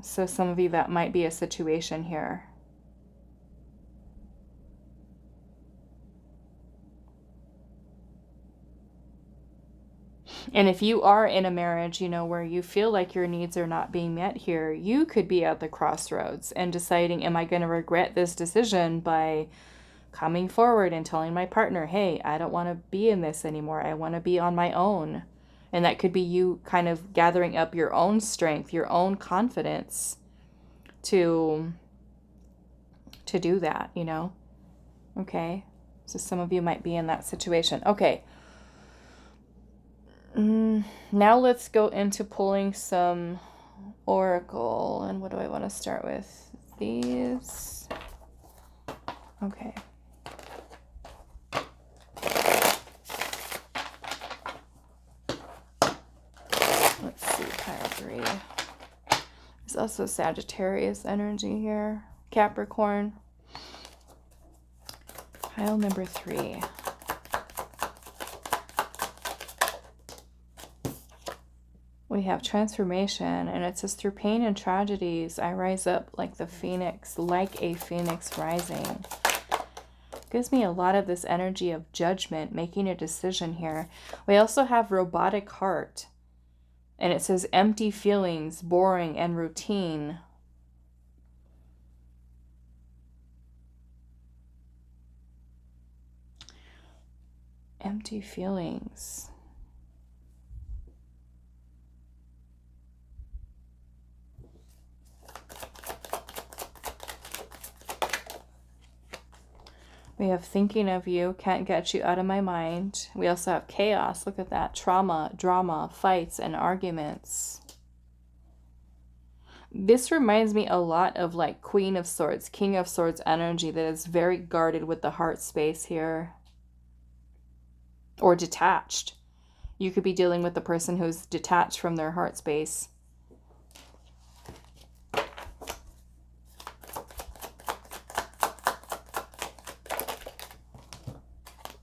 So some of you, that might be a situation here. And if you are in a marriage, you know, where you feel like your needs are not being met here, you could be at the crossroads and deciding, am I going to regret this decision by coming forward and telling my partner, hey, I don't want to be in this anymore. I want to be on my own. And that could be you kind of gathering up your own strength, your own confidence to do that, you know? Okay. So some of you might be in that situation. Okay. Now let's go into pulling some oracle. And what do I want to start with? These. Okay. Let's see, pile 3. There's also Sagittarius energy here. Capricorn. Pile number 3. We have transformation, and it says, through pain and tragedies, I rise up like the phoenix, like a phoenix rising. Gives me a lot of this energy of judgment, making a decision here. We also have robotic heart, and it says empty feelings, boring and routine. Empty feelings. We have thinking of you, can't get you out of my mind. We also have chaos. Look at that. Trauma, drama, fights, and arguments. This reminds me a lot of like Queen of Swords, King of Swords energy that is very guarded with the heart space here. Or detached. You could be dealing with the person who's detached from their heart space.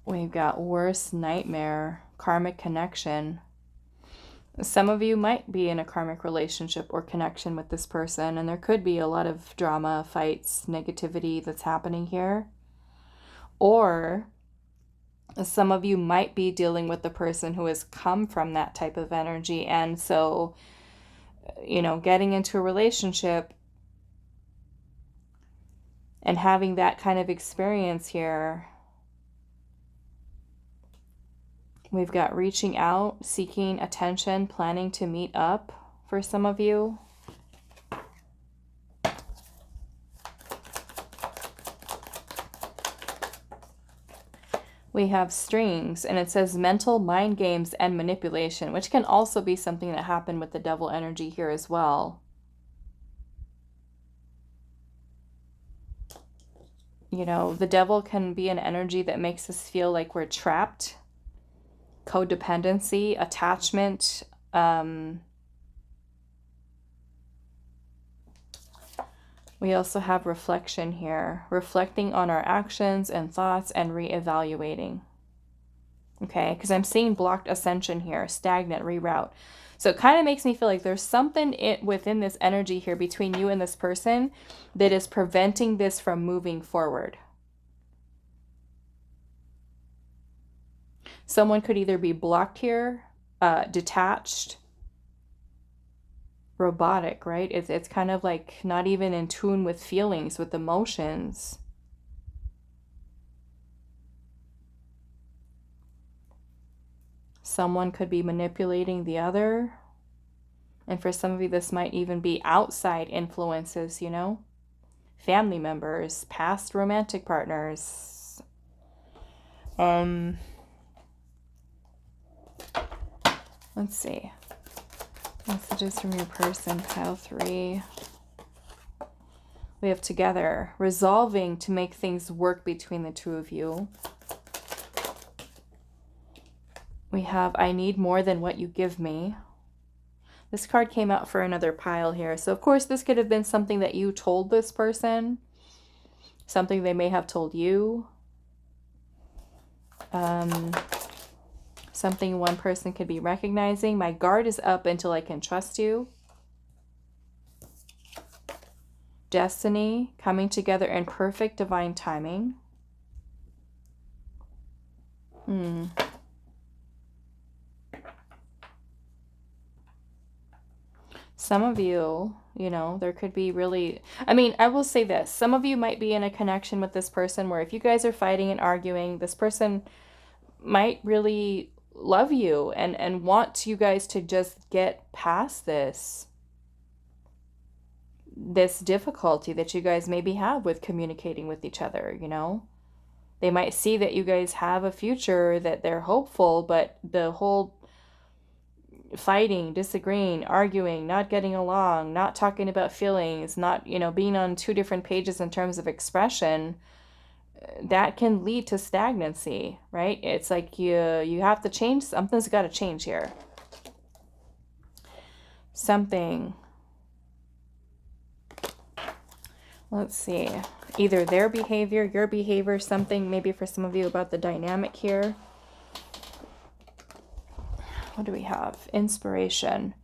We've got worst nightmare, karmic connection. Some of you might be in a karmic relationship or connection with this person, and there could be a lot of drama, fights, negativity that's happening here. Or some of you might be dealing with the person who has come from that type of energy, and so, you know, getting into a relationship, and having that kind of experience here. We've got reaching out, seeking attention, planning to meet up for some of you. We have strings, and it says mental mind games and manipulation, which can also be something that happened with the devil energy here as well. You know, the devil can be an energy that makes us feel like we're trapped. Codependency, attachment. We also have reflection here, reflecting on our actions and thoughts and reevaluating. Okay, because I'm seeing blocked ascension here, stagnant, reroute. So it kind of makes me feel like there's something within this energy here between you and this person that is preventing this from moving forward. Someone could either be blocked here, detached, robotic, right? It's kind of like not even in tune with feelings, with emotions. Someone could be manipulating the other. And for some of you, this might even be outside influences, you know? Family members, past romantic partners. Let's see. Messages from your person, pile 3. We have together, resolving to make things work between the two of you. We have, I need more than what you give me. This card came out for another pile here. So, of course, this could have been something that you told this person. Something they may have told you. Something one person could be recognizing. My guard is up until I can trust you. Destiny, coming together in perfect divine timing. Some of you, you know, there could be really, I mean, I will say this. Some of you might be in a connection with this person where if you guys are fighting and arguing, this person might really love you and want you guys to just get past this difficulty that you guys maybe have with communicating with each other, you know? They might see that you guys have a future, that they're hopeful, but the whole fighting, disagreeing, arguing, not getting along, not talking about feelings, not, you know, being on 2 different pages in terms of expression, that can lead to stagnancy, right? It's like you have to change. Something's got to change here. Something. Let's see. Either their behavior, your behavior, something maybe for some of you about the dynamic here. What do we have? Inspiration.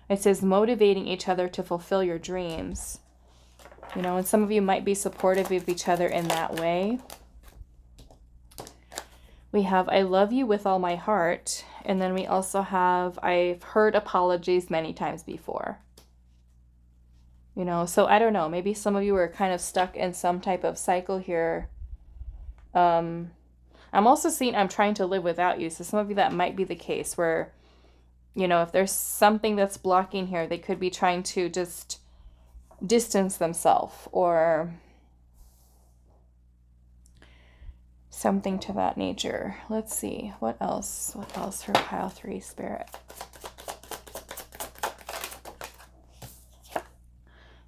It says motivating each other to fulfill your dreams. You know, and some of you might be supportive of each other in that way. We have, I love you with all my heart. And then we also have, I've heard apologies many times before. You know, so I don't know. Maybe some of you are kind of stuck in some type of cycle here. I'm also seeing I'm trying to live without you. So some of you, that might be the case where, you know, if there's something that's blocking here, they could be trying to just distance themselves or something to that nature. Let's see. What else? What else for pile 3, Spirit?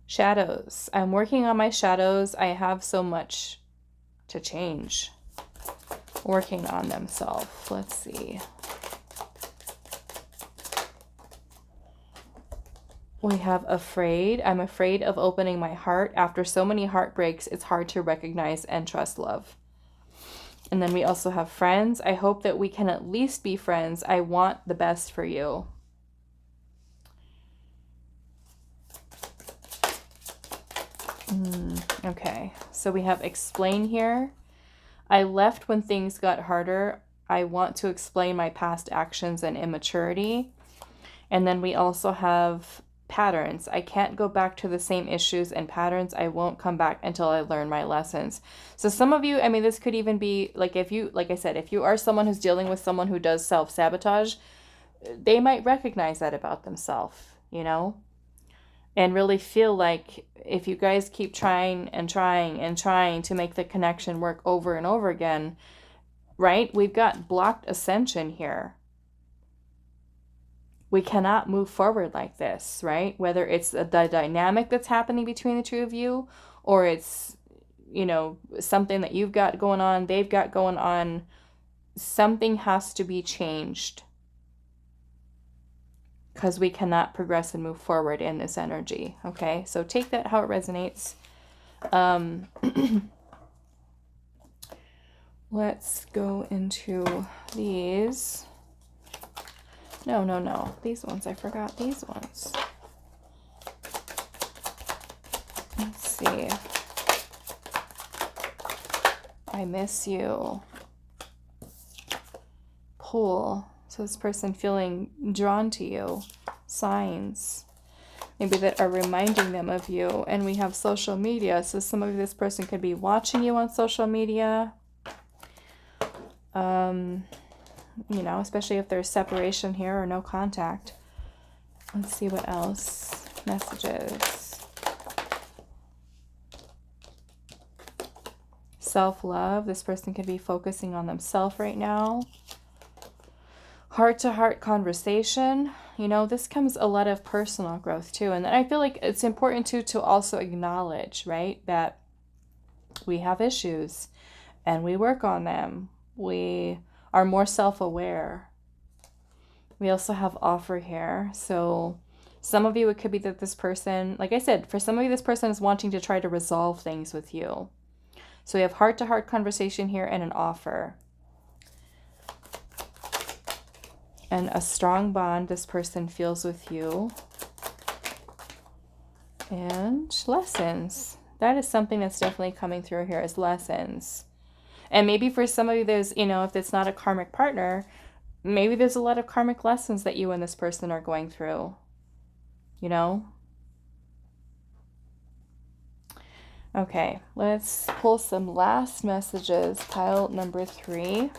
Shadows. I'm working on my shadows. I have so much to change. Working on themselves. Let's see. We have afraid. I'm afraid of opening my heart. After so many heartbreaks, it's hard to recognize and trust love. And then we also have friends. I hope that we can at least be friends. I want the best for you. Okay, so we have explain here. I left when things got harder. I want to explain my past actions and immaturity. And then we also have patterns. I can't go back to the same issues and patterns. I won't come back until I learn my lessons. So some of you, I mean, this could even be like, if you, like I said, if you are someone who's dealing with someone who does self-sabotage, they might recognize that about themselves, you know, and really feel like if you guys keep trying and trying and trying to make the connection work over and over again, right? We've got blocked ascension here. We cannot move forward like this, right? Whether it's the dynamic that's happening between the two of you, or it's, you know, something that you've got going on, they've got going on, something has to be changed, because we cannot progress and move forward in this energy. Okay, so take that how it resonates. Let's go into these. No. These ones, I forgot these ones. Let's see. I miss you. Pull. So this person feeling drawn to you. Signs. Maybe that are reminding them of you. And we have social media. So some of this person could be watching you on social media. You know, especially if there's separation here or no contact. Let's see what else. Messages. Self-love. This person could be focusing on themselves right now. Heart-to-heart conversation. You know, this comes a lot of personal growth too. And I feel like it's important to also acknowledge, right, that we have issues and we work on them. We are more self-aware. We also have offer here. So some of you, it could be that this person, like I said, for some of you, this person is wanting to try to resolve things with you. So we have heart-to-heart conversation here and an offer. And a strong bond this person feels with you. And lessons. That is something that's definitely coming through here, is lessons. And maybe for some of you, there's, you know, if it's not a karmic partner, maybe there's a lot of karmic lessons that you and this person are going through, you know? Okay, let's pull some last messages, pile number 3.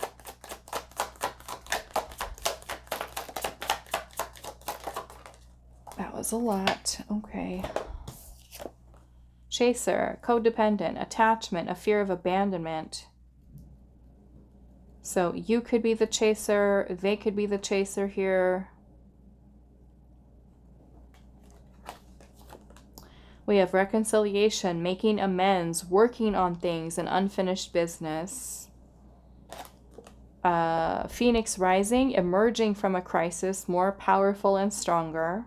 That was a lot. Okay. Chaser, codependent, attachment, a fear of abandonment. So you could be the chaser, they could be the chaser here. We have reconciliation, making amends, working on things, and unfinished business. Phoenix rising, emerging from a crisis, more powerful and stronger.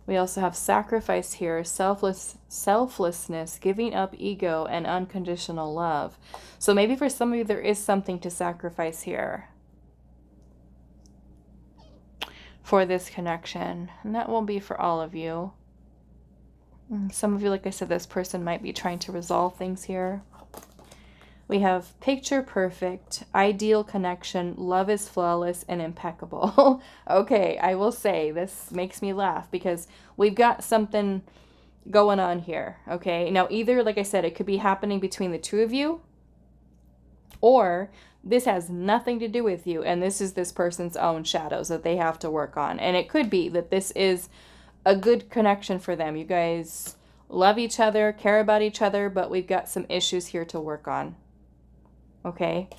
We also have sacrifice here, selflessness, giving up ego, and unconditional love. So maybe for some of you, there is something to sacrifice here for this connection. And that won't be for all of you. Some of you, like I said, this person might be trying to resolve things here. We have picture perfect, ideal connection, love is flawless and impeccable. Okay, I will say this makes me laugh because we've got something going on here. Okay, now either, like I said, it could be happening between the two of you, or this has nothing to do with you and this is this person's own shadows that they have to work on. And it could be that this is a good connection for them. You guys love each other, care about each other, but we've got some issues here to work on. Okay,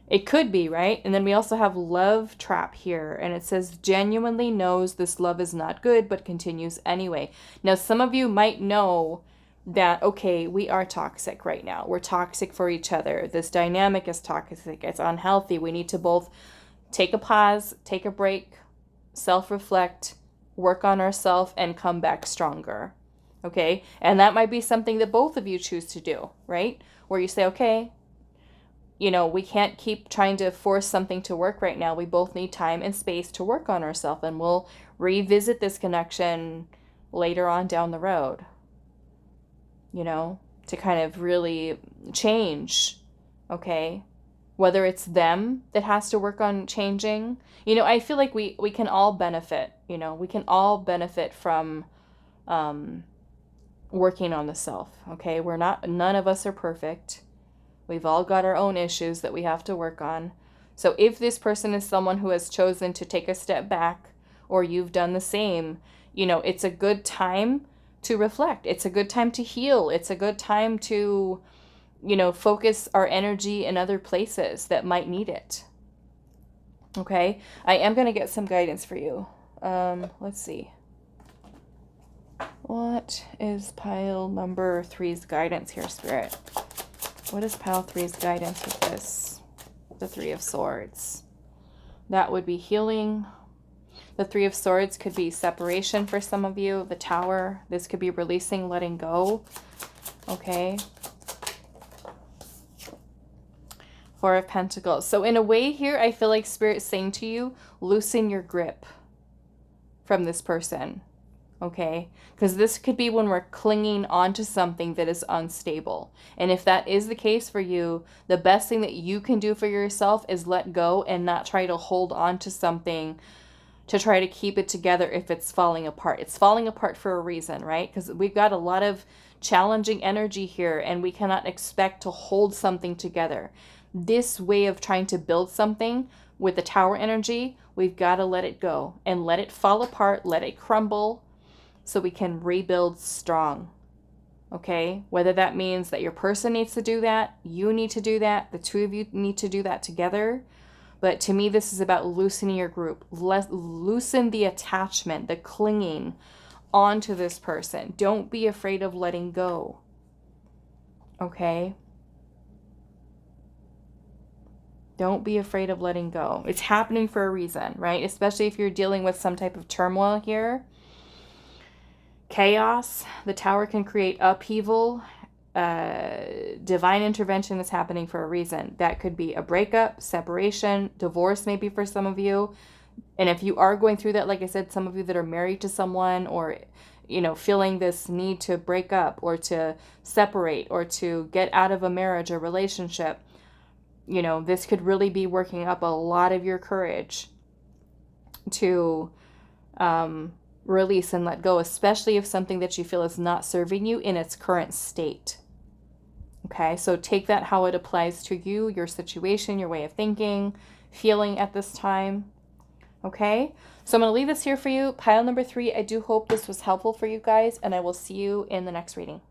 it could be, right? And then we also have love trap here, and it says genuinely knows this love is not good but continues anyway. Now some of you might know that, okay, we are toxic right now, we're toxic for each other, this dynamic is toxic, it's unhealthy, we need to both take a pause, take a break, self-reflect, work on ourselves, and come back stronger. Okay, and that might be something that both of you choose to do, right? Where you say, okay, you know, we can't keep trying to force something to work right now. We both need time and space to work on ourselves, and we'll revisit this connection later on down the road, you know, to kind of really change, okay? whether it's them that has to work on changing. You know, I feel like we can all benefit, you know, we can all benefit from working on the self, okay? None of us are perfect. We've all got our own issues that we have to work on. So if this person is someone who has chosen to take a step back, or you've done the same, you know, it's a good time to reflect. It's a good time to heal. It's a good time to, you know, focus our energy in other places that might need it. Okay? I am going to get some guidance for you. Let's see. What is pile number 3's guidance here, Spirit? What is pile 3's guidance with this? The 3 of Swords. That would be healing. The 3 of Swords could be separation for some of you. The Tower. This could be releasing, letting go. Okay. 4 of Pentacles. So in a way here, I feel like Spirit's saying to you, loosen your grip from this person. Okay? Because this could be when we're clinging onto something that is unstable. And if that is the case for you, the best thing that you can do for yourself is let go and not try to hold on to something to try to keep it together if it's falling apart. It's falling apart for a reason, right? Because we've got a lot of challenging energy here, and we cannot expect to hold something together. This way of trying to build something with the Tower energy, we've got to let it go and let it fall apart, let it crumble, so we can rebuild strong. Okay? Whether that means that your person needs to do that, you need to do that, the two of you need to do that together. But to me, this is about loosening your group. Loosen the attachment, the clinging onto this person. Don't be afraid of letting go. Okay? Don't be afraid of letting go. It's happening for a reason, right? Especially if you're dealing with some type of turmoil here. Chaos. The Tower can create upheaval. Divine intervention is happening for a reason. That could be a breakup, separation, divorce maybe for some of you. And if you are going through that, like I said, some of you that are married to someone, or, you know, feeling this need to break up or to separate or to get out of a marriage or relationship, you know, this could really be working up a lot of your courage to release and let go, especially if something that you feel is not serving you in its current state. Okay, so take that how it applies to you, your situation, your way of thinking, feeling at this time. Okay, so I'm going to leave this here for you. Pile number 3, I do hope this was helpful for you guys, and I will see you in the next reading.